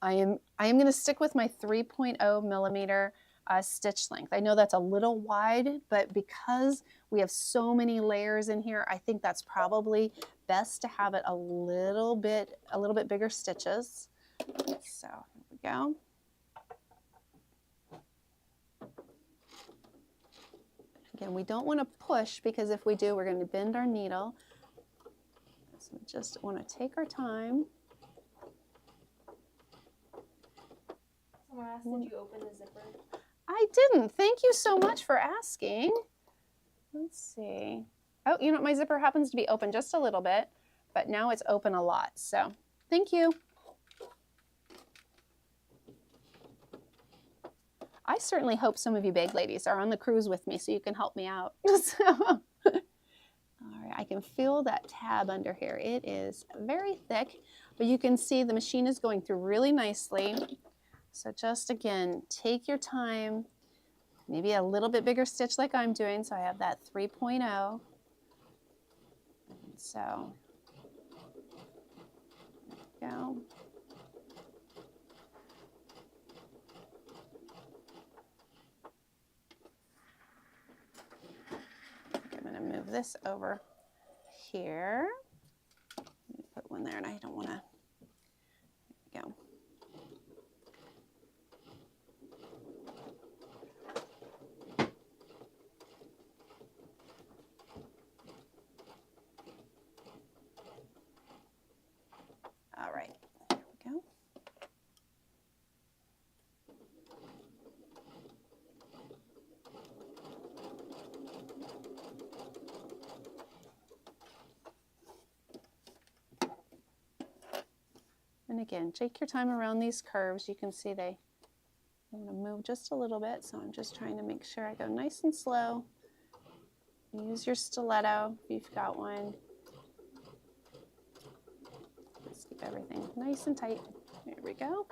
am going to stick with my 3.0 millimeter stitch length. I know that's a little wide, but because we have so many layers in here, I think that's probably best to have it a little bit bigger stitches. So here we go. Again, we don't want to push because if we do, we're going to bend our needle. So we just want to take our time. Someone asked, did you open the zipper? I didn't. Thank you so much for asking. Let's see. Oh, you know what? My zipper happens to be open just a little bit, but now it's open a lot. So thank you. I certainly hope some of you bag ladies are on the cruise with me so you can help me out. So, all right, I can feel that tab under here. It is very thick, but you can see the machine is going through really nicely. So just again, take your time, maybe a little bit bigger stitch like I'm doing. So I have that 3.0. So there we go. I'm going to move this over here. Let me put one there, and I don't want to. There we go. All right, there we go. And again, take your time around these curves. You can see I'm going to move just a little bit, so I'm just trying to make sure I go nice and slow. Use your stiletto if you've got one. Just keep everything nice and tight. There we go.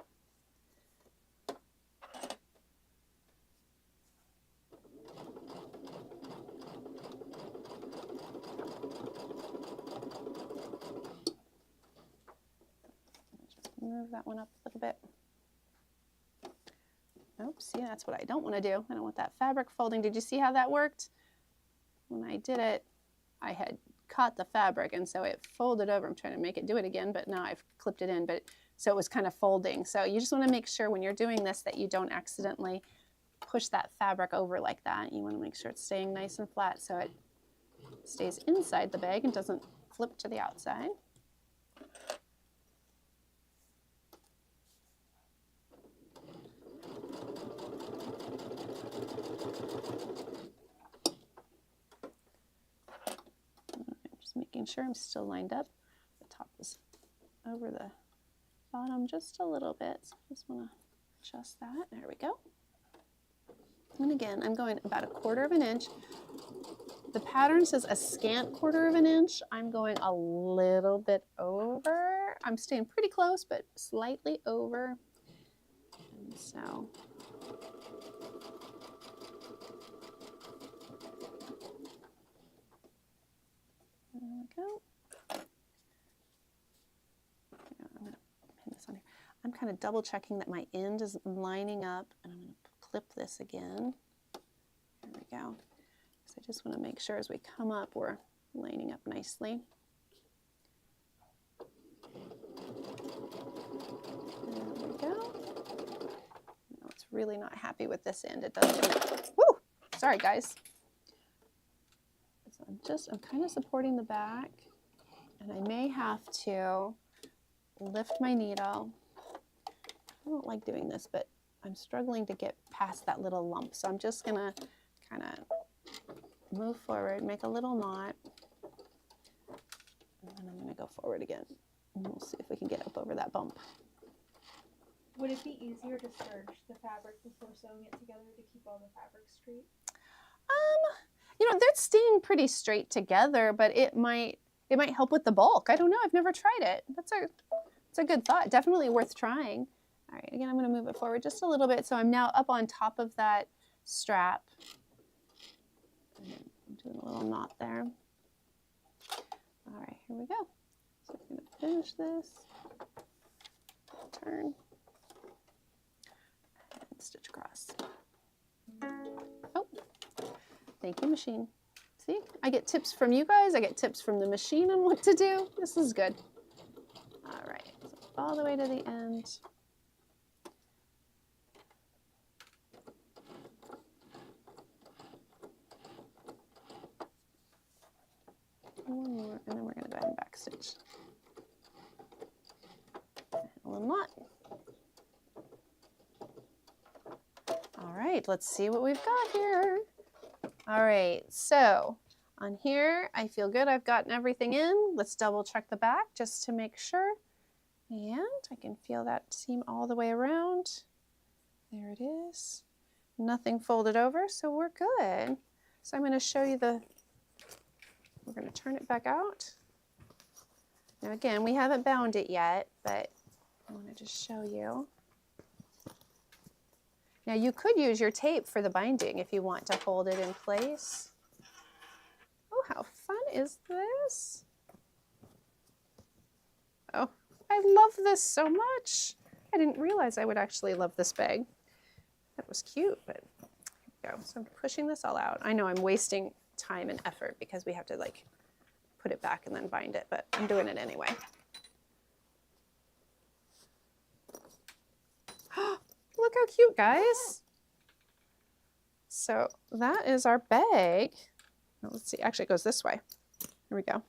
Move that one up a little bit. Oops, see, that's what I don't want to do. I don't want that fabric folding. Did you see how that worked? When I did it, I had caught the fabric and so it folded over. I'm trying to make it do it again, but now I've clipped it in, but so it was kind of folding. So you just want to make sure when you're doing this that you don't accidentally push that fabric over like that. You want to make sure it's staying nice and flat so it stays inside the bag and doesn't flip to the outside. Making sure I'm still lined up. The top is over the bottom just a little bit. So I just want to adjust that. There we go. And again, I'm going about 1/4 of an inch. The pattern says a scant 1/4 of an inch. I'm going a little bit over. I'm staying pretty close, but slightly over. And so there we go. kind of double checking that my end is lining up, and I'm going to clip this again. There we go. So I just want to make sure as we come up, we're lining up nicely. There we go. No, it's really not happy with this end. It doesn't. Woo! Sorry, guys. So I'm kind of supporting the back, and I may have to lift my needle. I don't like doing this, but I'm struggling to get past that little lump. So I'm just gonna kind of move forward, make a little knot, and then I'm gonna go forward again. And we'll see if we can get up over that bump. Would it be easier to serge the fabric before sewing it together to keep all the fabric straight? You know, they're staying pretty straight together, but it might help with the bulk. I don't know. I've never tried it. That's a good thought. Definitely worth trying. All right, again, I'm going to move it forward just a little bit. So I'm now up on top of that strap. I'm doing a little knot there. All right, here we go. So I'm going to finish this, turn, and stitch across. Oh, thank you, machine. See, I get tips from you guys. I get tips from the machine on what to do. This is good. All right, so all the way to the end. One more, and then we're going to go ahead and backstitch. A little knot. All right, let's see what we've got here. All right, so on here, I feel good. I've gotten everything in. Let's double check the back just to make sure. And I can feel that seam all the way around. There it is. Nothing folded over, so we're good. So I'm going to show you we're going to turn it back out. Now again, we haven't bound it yet, but I want to just show you. Now you could use your tape for the binding if you want to hold it in place. Oh, how fun is this? Oh, I love this so much. I didn't realize I would actually love this bag. That was cute, but here we go. So I'm pushing this all out. I know I'm wasting time and effort because we have to like put it back and then bind it, but I'm doing it anyway. Look how cute, guys. So that is our bag. Now, let's see, actually it goes this way. Here we go.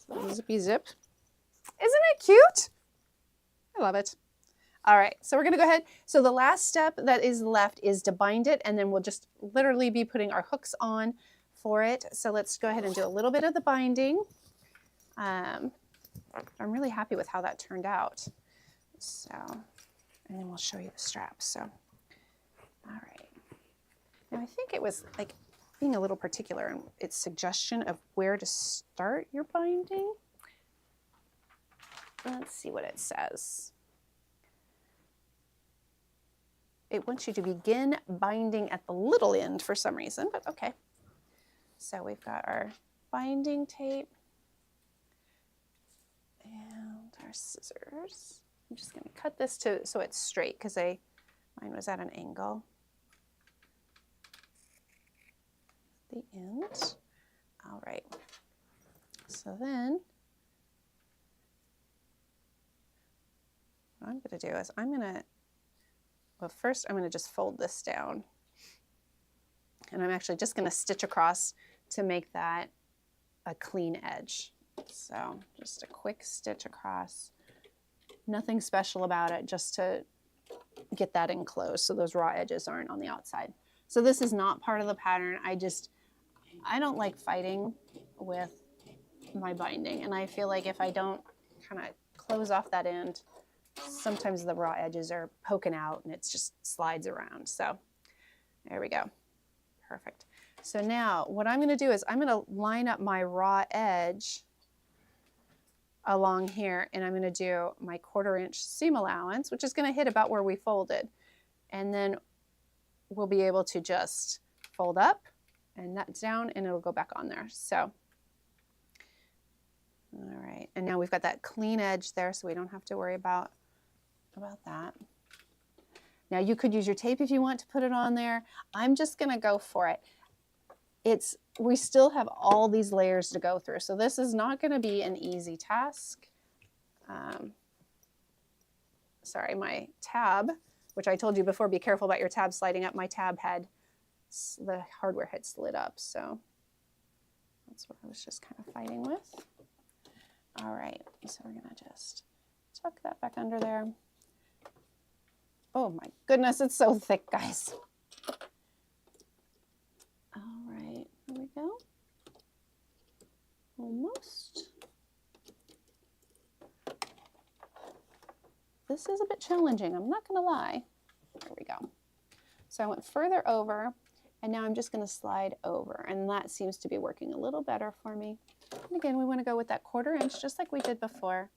So zippy zip. Isn't it cute? I love it. All right, so we're gonna go ahead. So the last step that is left is to bind it, and then we'll just literally be putting our hooks on for it. So let's go ahead and do a little bit of the binding. I'm really happy with how that turned out. So, and then we'll show you the straps. So, all right. Now I think it was like being a little particular in its suggestion of where to start your binding. Let's see what it says. It wants you to begin binding at the little end for some reason, but okay. So we've got our binding tape and our scissors. I'm just going to cut this so it's straight because mine was at an angle. The end. All right. So then what I'm going to do is well, first I'm going to just fold this down. And I'm actually just going to stitch across to make that a clean edge. So just a quick stitch across. Nothing special about it, just to get that enclosed so those raw edges aren't on the outside. So this is not part of the pattern. I don't like fighting with my binding. And I feel like if I don't kind of close off that end, sometimes the raw edges are poking out and it just slides around. So there we go. Perfect. So now what I'm going to do is I'm going to line up my raw edge along here, and I'm going to do my 1/4 inch seam allowance, which is going to hit about where we folded. And then we'll be able to just fold up and that's down and it'll go back on there. So, all right. And now we've got that clean edge there, so we don't have to worry about about that. Now you could use your tape if you want to put it on there. I'm just gonna go for it. We still have all these layers to go through, so this is not gonna be an easy task. Sorry, my tab, which I told you before, be careful about your tab sliding up. My tab the hardware had slid up, so that's what I was just kind of fighting with. All right, so we're gonna just tuck that back under there. Oh my goodness, it's so thick, guys. All right, here we go. Almost. This is a bit challenging, I'm not gonna lie. There we go. So I went further over, and now I'm just gonna slide over, and that seems to be working a little better for me. And again, we wanna go with that 1/4 inch, just like we did before.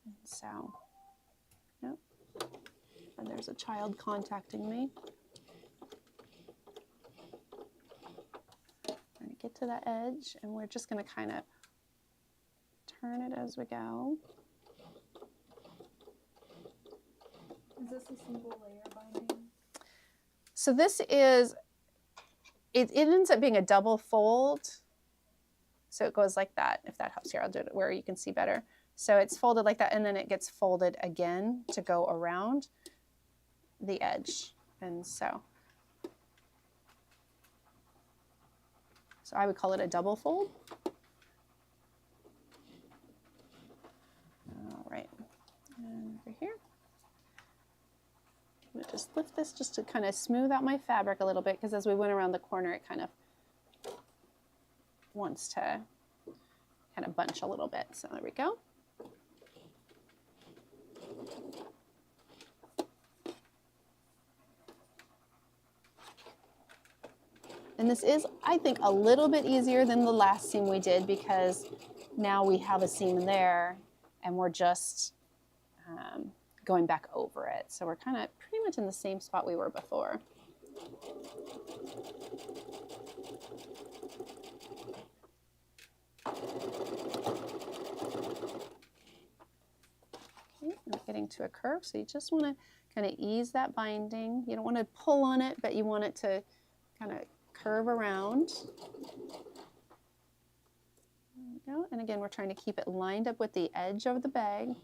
And so, yep. And there's a child contacting me. I'm gonna get to that edge, and we're just gonna kind of turn it as we go. Is this a single layer binding? So this is, it ends up being a double fold. So it goes like that. If that helps here, I'll do it where you can see better. So it's folded like that, and then it gets folded again to go around the edge. And so I would call it a double fold. All right, and over here. I'm gonna just lift this just to kind of smooth out my fabric a little bit, because as we went around the corner, it kind of wants to kind of bunch a little bit. So there we go. And this is, I think, a little bit easier than the last seam we did, because now we have a seam there and we're just going back over it. So we're kind of pretty much in the same spot we were before. Okay, we're getting to a curve, so you just want to kind of ease that binding. You don't want to pull on it, but you want it to kind of curve around. There we go. And again, we're trying to keep it lined up with the edge of the bag.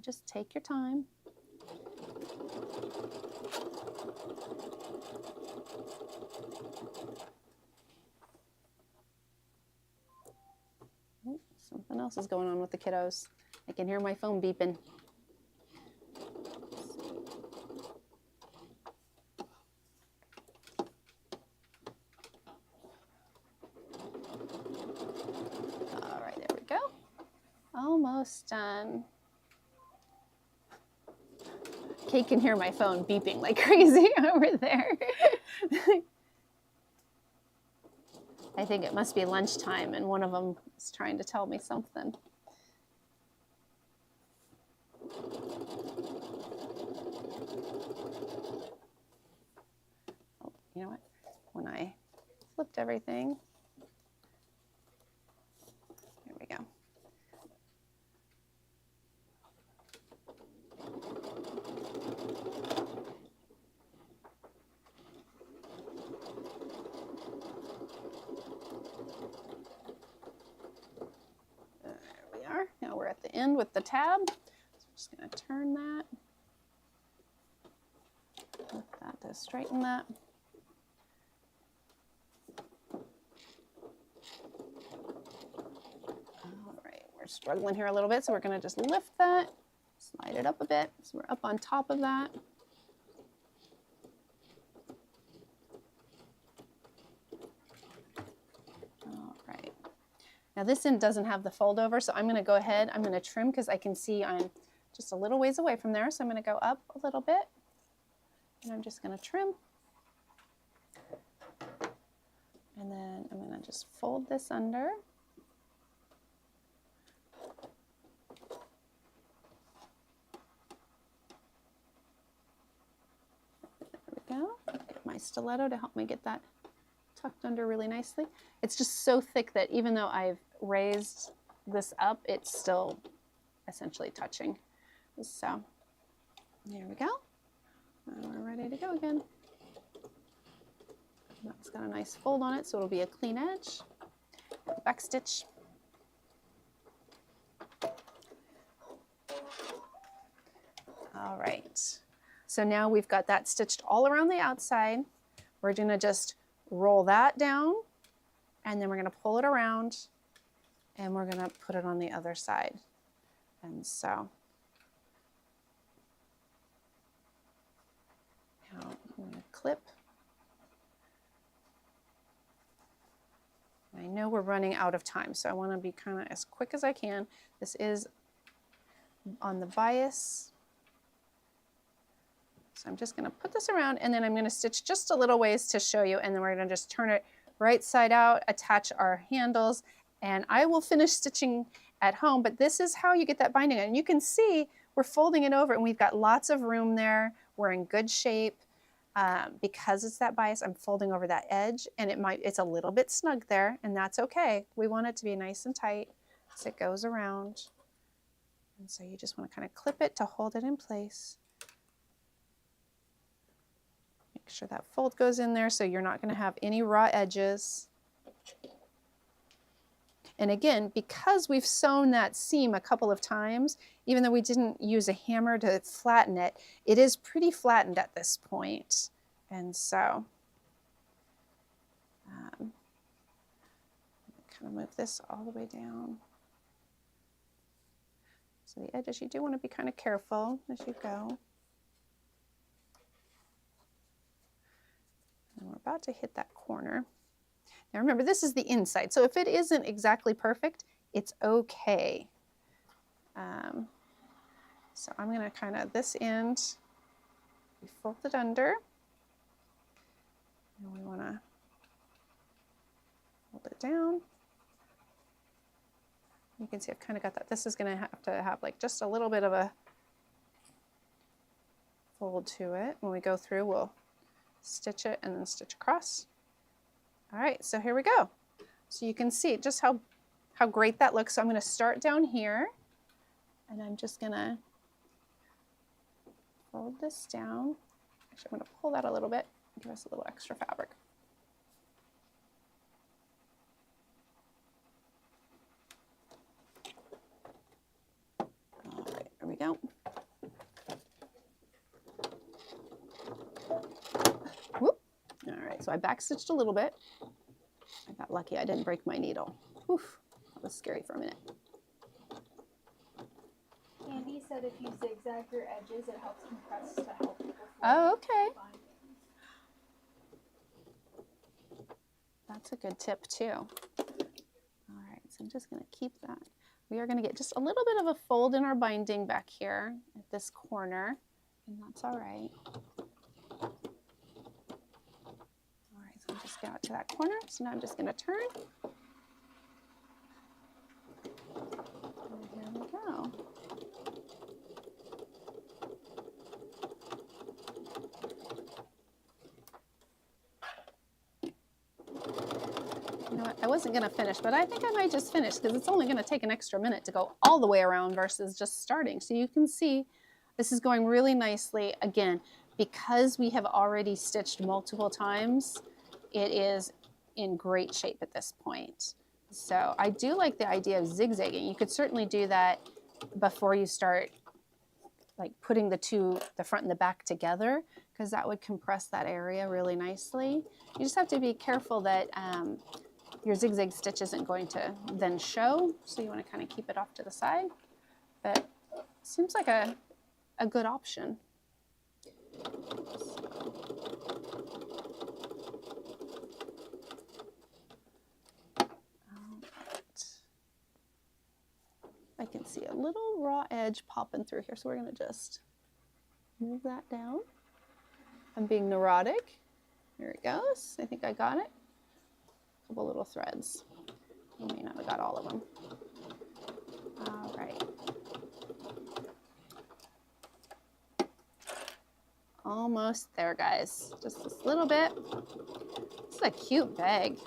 Just take your time. Oh, something else is going on with the kiddos. I can hear my phone beeping. All right, there we go. Almost done. Kate can hear my phone beeping like crazy over there. I think it must be lunchtime, and one of them is trying to tell me something. Oh, you know what? When I flipped everything, there we go. Now we're at the end with the tab. So I'm just going to turn that. Lift that to straighten that. All right, we're struggling here a little bit, so we're going to just lift that, slide it up a bit. So we're up on top of that. All right. Now this end doesn't have the fold over, so I'm going to go ahead, I'm going to trim, because I can see I'm just a little ways away from there, so I'm going to go up a little bit, and I'm just going to trim. And then I'm going to just fold this under. There we go. Get my stiletto to help me get that tucked under really nicely. It's just so thick that even though I've raised this up, it's still essentially touching. So there we go. And we're ready to go again. That's got a nice fold on it, so it'll be a clean edge. Back stitch. All right. So now we've got that stitched all around the outside. We're going to just roll that down, and then we're going to pull it around, and we're going to put it on the other side. And so now I'm going to clip. I know we're running out of time, so I want to be kind of as quick as I can. This is on the bias. So I'm just going to put this around, and then I'm going to stitch just a little ways to show you, and then we're going to just turn it right side out, attach our handles, and I will finish stitching at home, but this is how you get that binding. And you can see we're folding it over, and we've got lots of room there. We're in good shape. Because it's that bias, I'm folding over that edge, and it's a little bit snug there, and that's okay. We want it to be nice and tight as it goes around. And so you just want to kind of clip it to hold it in place. Make sure that fold goes in there so you're not going to have any raw edges. And again, because we've sewn that seam a couple of times, even though we didn't use a hammer to flatten it, it is pretty flattened at this point. And so, kind of move this all the way down. So the edges, you do want to be kind of careful as you go. And we're about to hit that corner. Now remember, this is the inside, so if it isn't exactly perfect, it's okay. So I'm going to kind of, this end, we fold it under, and we want to hold it down. You can see I've kind of got that. This is going to have like just a little bit of a fold to it. When we go through, we'll stitch it and then stitch across. All right, so here we go. So you can see just how great that looks. So I'm going to start down here, and I'm just going to fold this down. Actually, I'm going to pull that a little bit, give us a little extra fabric. All right, there we go. Whoop. All right, so I backstitched a little bit. I got lucky I didn't break my needle. Oof, that was scary for a minute. Andy said if you zigzag your edges, it helps compress to help people. Oh, okay. That's a good tip too. All right, so I'm just going to keep that. We are going to get just a little bit of a fold in our binding back here at this corner, and that's all right. All right, so I'm just got to that corner. So now I'm just going to turn. And here we go. You know what, I wasn't going to finish, but I think I might just finish because it's only going to take an extra minute to go all the way around versus just starting. So you can see this is going really nicely. Again, because we have already stitched multiple times, it is in great shape at this point. So I do like the idea of zigzagging. You could certainly do that before you start like putting the front and the back together, because that would compress that area really nicely. You just have to be careful that your zigzag stitch isn't going to then show, so you want to kind of keep it off to the side. But it seems like a good option. I can see a little raw edge popping through here, so we're going to just move that down. I'm being neurotic. There it goes. I think I got it. A couple little threads. I may not have got all of them. All right. Almost there, guys. Just this little bit. This is a cute bag.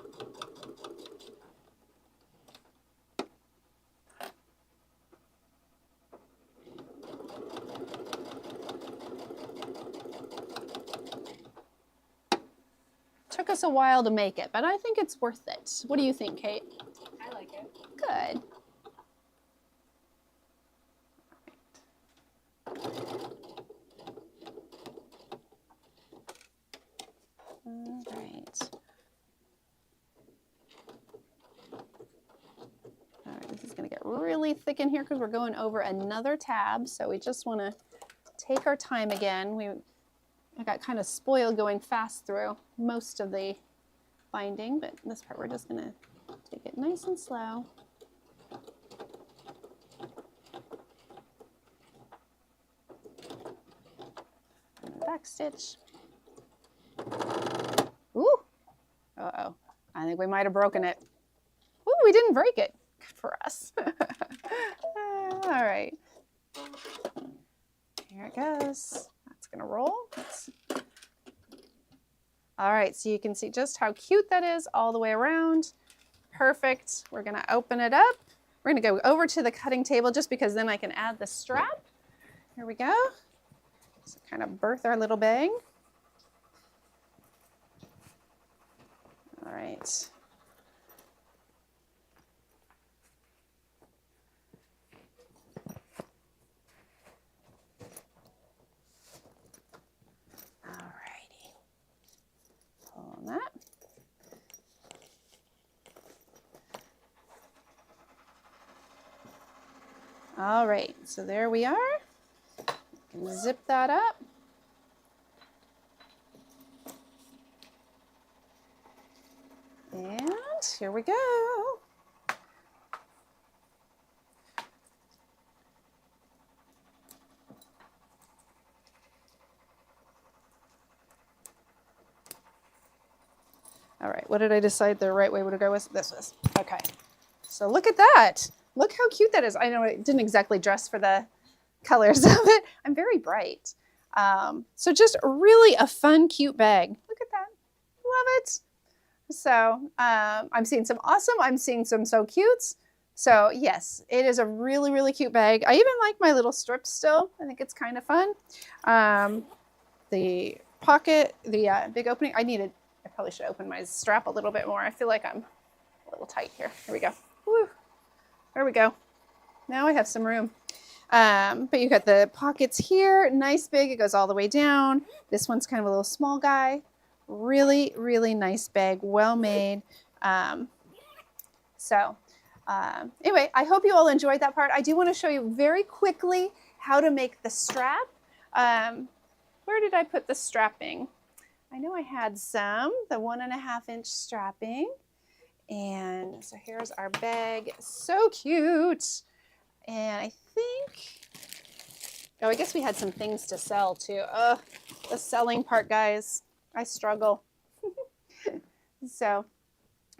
took us a while to make it, but I think it's worth it. What do you think, Kate? I like it. Good. All right. All right, this is going to get really thick in here because we're going over another tab. So we just want to take our time again. I got kind of spoiled going fast through most of the binding, but this part we're just going to take it nice and slow. And back stitch. Ooh. Uh-oh. I think we might have broken it. Ooh, we didn't break it. Good for us. All right. Here it goes. That's going to roll. All right, so you can see just how cute that is all the way around. Perfect. We're going to open it up. We're going to go over to the cutting table just because then I can add the strap. Here we go. So kind of birth our little bag. All right. All righty. Pull on that. All right, so there we are. You can zip that up. And here we go. All right, what did I decide the right way to go with? This was. Okay, so look at that. Look how cute that is. I know it didn't exactly dress for the colors of it. I'm very bright. So just really a fun, cute bag. Look at that. Love it. So I'm seeing some awesome. I'm seeing some so cutes. So yes, it is a really, really cute bag. I even like my little strips still. I think it's kind of fun. The pocket, the big opening. I probably should open my strap a little bit more. I feel like I'm a little tight here. Here we go. Woo. There we go. Now I have some room. But you got the pockets here, nice big. It goes all the way down. This one's kind of a little small guy. Really, really nice bag, well made. Anyway, I hope you all enjoyed that part. I do want to show you very quickly how to make the strap. Where did I put the strapping? I know I had some, the 1.5 inch strapping. And so here's our bag, so cute. And I think, oh, I guess we had some things to sell too. The selling part, guys, I struggle. So,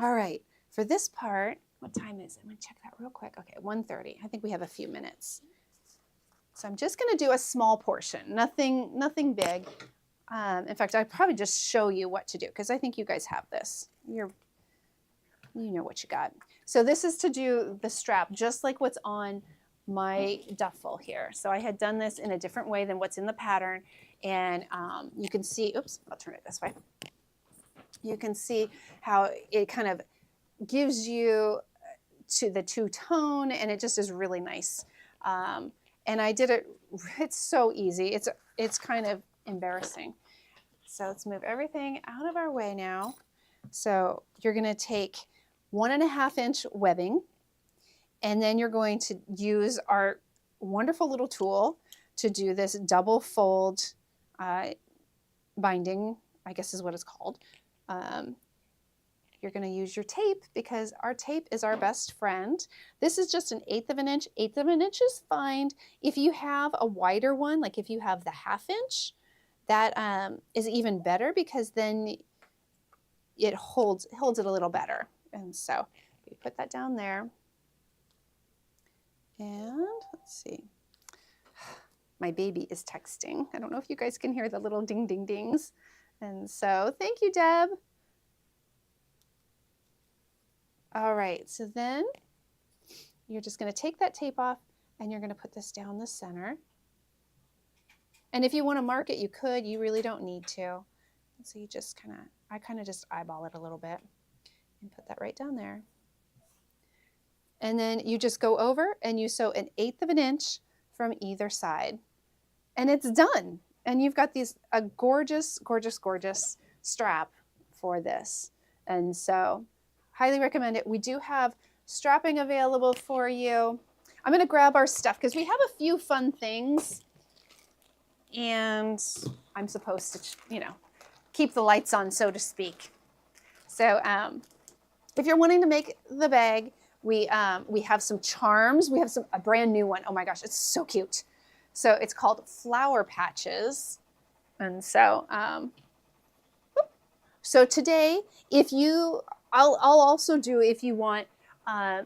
all right, for this part, what time is it? I'm gonna check that real quick. Okay, 1:30. I think we have a few minutes. So I'm just gonna do a small portion, nothing big. In fact, I'd probably just show you what to do because I think you guys have this. You know what you got. So this is to do the strap, just like what's on my duffel here. So I had done this in a different way than what's in the pattern. And you can see, oops, I'll turn it this way. You can see how it kind of gives you to the two-tone, and it just is really nice. And I did it, it's so easy. It's kind of embarrassing. So let's move everything out of our way now. So you're gonna take 1.5 inch webbing, and then you're going to use our wonderful little tool to do this double fold binding, I guess is what it's called. You're going to use your tape because our tape is our best friend. This is just an 1/8 of an inch. 1/8 of an inch is fine. If you have a wider one, like if you have the 1/2 inch, that is even better because then it holds it a little better. And so we put that down there. And let's see. My baby is texting. I don't know if you guys can hear the little ding, ding, dings. And so thank you, Deb. All right, so then you're just going to take that tape off and you're going to put this down the center. And if you want to mark it, you could. You really don't need to. So you just kind of I kind of just eyeball it a little bit and put that right down there. And then you just go over and you sew 1/8 of an inch from either side. And it's done. And you've got a gorgeous, gorgeous, gorgeous strap for this. And so highly recommend it. We do have strapping available for you. I'm going to grab our stuff because we have a few fun things. And I'm supposed to, keep the lights on, so to speak. So if you're wanting to make the bag, we have some charms. We have a brand new one. Oh my gosh, it's so cute. So it's called Flower Patches. And so, so today, I'll also do, if you want,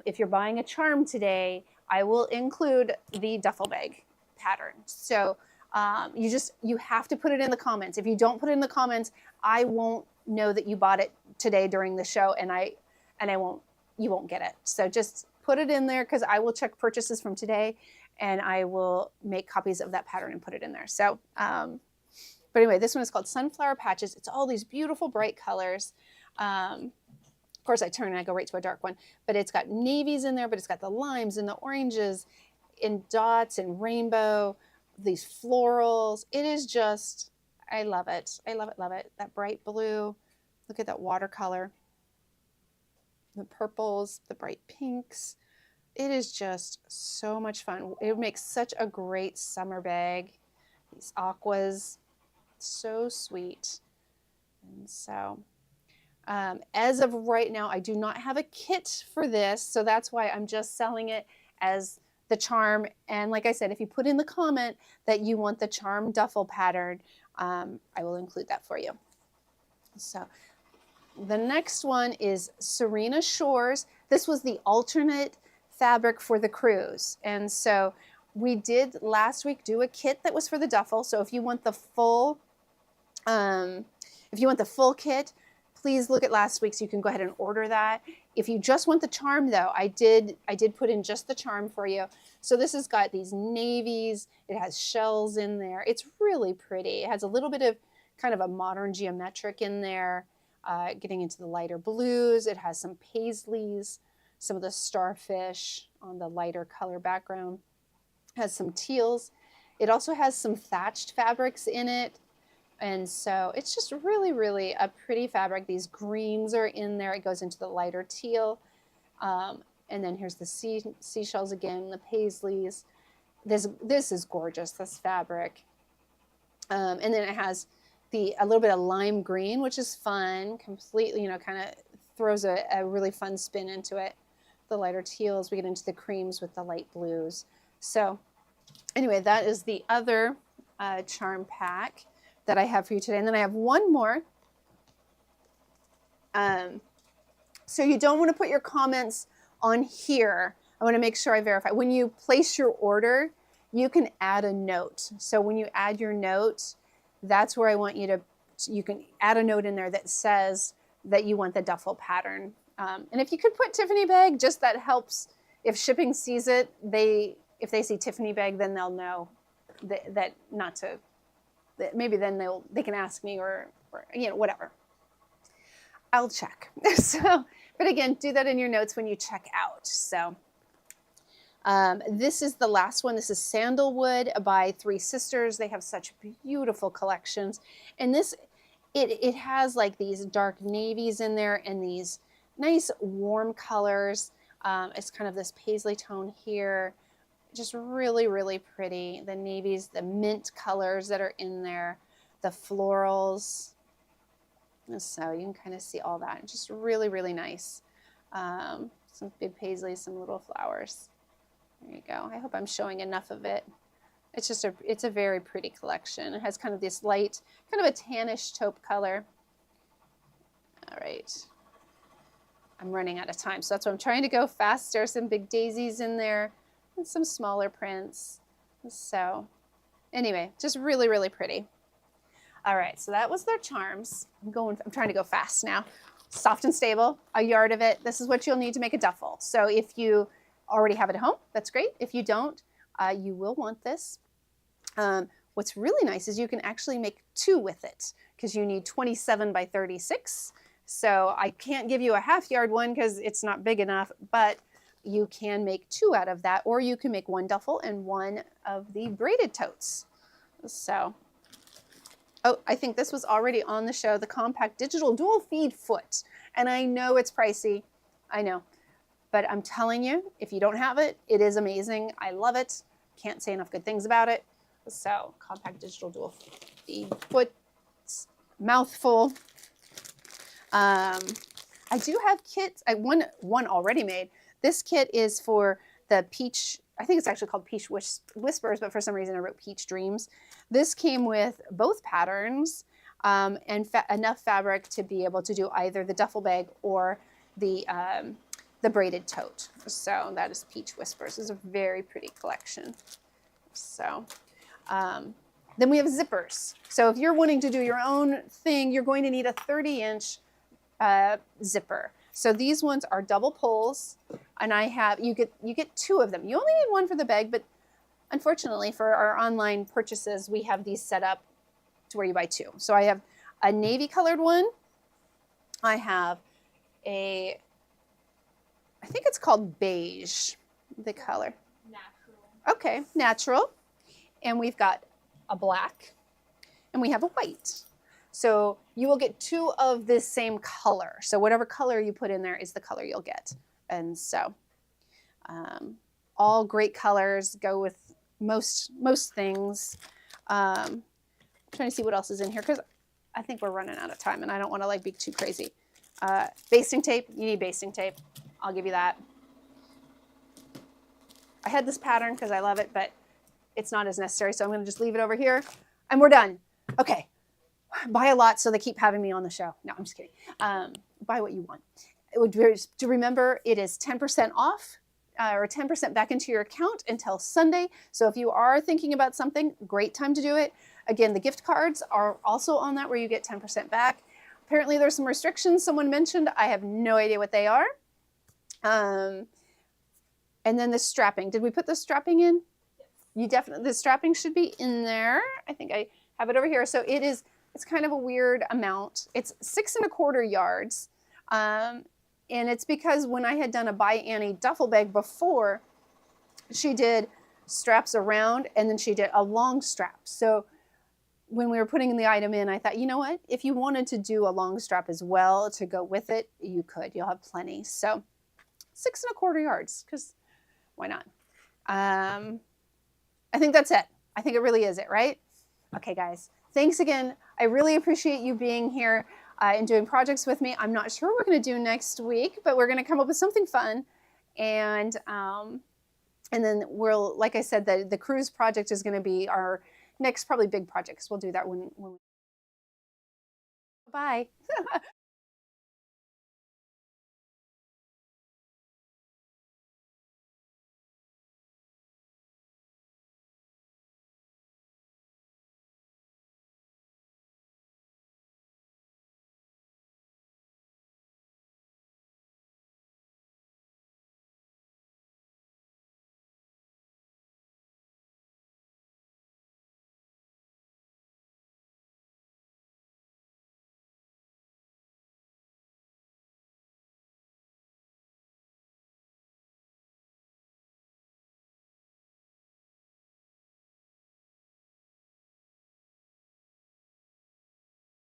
if you're buying a charm today, I will include the duffel bag pattern. So you have to put it in the comments. If you don't put it in the comments, I won't know that you bought it today during the show, and you won't get it. So just put it in there, because I will check purchases from today, and I will make copies of that pattern and put it in there. So, but anyway, this one is called Sunflower Patches. It's all these beautiful bright colors. Of course, I turn and I go right to a dark one, but it's got navies in there, but it's got the limes and the oranges in dots and rainbow, these florals. It is just, I love it. I love it, love it. That bright blue. Look at that watercolor. The purples, the bright pinks. It is just so much fun. It makes such a great summer bag. These aquas, so sweet. And so, as of right now, I do not have a kit for this, so that's why I'm just selling it as the charm. And like I said, if you put in the comment that you want the charm duffel pattern, I will include that for you. So the next one is Serena Shores. This was the alternate fabric for the cruise. And so we did last week do a kit that was for the duffel. So if you want the full, kit, please look at last week so you can go ahead and order that. If you just want the charm though, I did put in just the charm for you. So this has got these navies. It has shells in there. It's really pretty. It has a little bit of kind of a modern geometric in there. Getting into the lighter blues. It has some paisleys, some of the starfish on the lighter color background. It has some teals. It also has some thatched fabrics in it. And so it's just really, really a pretty fabric. These greens are in there. It goes into the lighter teal. And then here's the seashells again, the paisleys. This is gorgeous, this fabric. And then it has a little bit of lime green, which is fun, completely, kind of throws a really fun spin into it. The lighter teals, we get into the creams with the light blues. So anyway, that is the other charm pack that I have for you today. And then I have one more. So you don't want to put your comments on here. I want to make sure I verify. When you place your order, you can add a note. So when you add your note, that's where I want you can add a note in there that says that you want the duffel pattern. And if you could put Tiffini bag, just that helps. If shipping sees it, if they see Tiffini bag, then they'll know that not to, that maybe then they can ask me or whatever. I'll check. So, but again, do that in your notes when you check out. So this is the last one. This is Sandalwood by Three Sisters. They have such beautiful collections. And this, it has like these dark navies in there and these nice warm colors. It's kind of this paisley tone here. Just really, really pretty. The navies, the mint colors that are in there, the florals. So you can kind of see all that. Just really, really nice. Some big paisley, some little flowers. There you go. I hope I'm showing enough of it. It's just it's a very pretty collection. It has kind of this light, kind of a tannish taupe color. All right. I'm running out of time, so that's why I'm trying to go fast. There are some big daisies in there and some smaller prints. So anyway, just really, really pretty. All right, so that was their charms. I'm trying to go fast now. Soft and stable, a yard of it. This is what you'll need to make a duffel. So if you already have it at home, that's great. If you don't, you will want this. what's really nice is you can actually make 2 with it because you need 27 by 36. So I can't give you a half yard one because it's not big enough, but you can make 2 out of that, or you can make 1 duffel and 1 of the braided totes. So, oh, I think this was already on the show, the compact digital dual feed foot. And I know it's pricey, I know, but I'm telling you, if you don't have it, it is amazing. I love it. Can't say enough good things about it. So, compact digital dual feed foot, mouthful. I do have kits. One already made. This kit is for the peach. I think it's actually called Peach Whispers, but for some reason I wrote Peach Dreams. This came with both patterns and enough fabric to be able to do either the duffel bag or the braided tote. So that is Peach Whispers. It's a very pretty collection. So then we have zippers. So if you're wanting to do your own thing, you're going to need a 30-inch zipper. So these ones are double pulls, and you get 2 of them. You only need 1 for the bag, but unfortunately for our online purchases, we have these set up to where you buy 2. So I have a navy colored one. I have I think it's called beige, the color. Natural. Okay, natural. And we've got a black, and we have a white. So you will get 2 of this same color. So whatever color you put in there is the color you'll get. And so all great colors, go with most things. Trying to see what else is in here because I think we're running out of time and I don't want to like be too crazy. Basting tape, you need basting tape. I'll give you that. I had this pattern because I love it, but it's not as necessary. So I'm going to just leave it over here and we're done. Okay. Buy a lot so they keep having me on the show. No, I'm just kidding. Buy what you want. To remember, it is 10% off or 10% back into your account until Sunday. So if you are thinking about something, great time to do it. Again, the gift cards are also on that where you get 10% back. Apparently there's some restrictions someone mentioned. I have no idea what they are. And then the strapping. Did we put the strapping in? You definitely, the strapping should be in there. I think I have it over here. So it's kind of a weird amount. It's 6 1/4 yards. And it's because when I had done a By Annie duffel bag before, she did straps around and then she did a long strap. So when we were putting the item in, I thought, you know what? If you wanted to do a long strap as well to go with it, you could. You'll have plenty. So 6 1/4 yards, because why not? I think that's it. I think it really is it, right? Okay, guys. Thanks again. I really appreciate you being here and doing projects with me. I'm not sure what we're going to do next week, but we're going to come up with something fun. And then we'll, like I said, the cruise project is going to be our next probably big project. So we'll do that when we... Bye.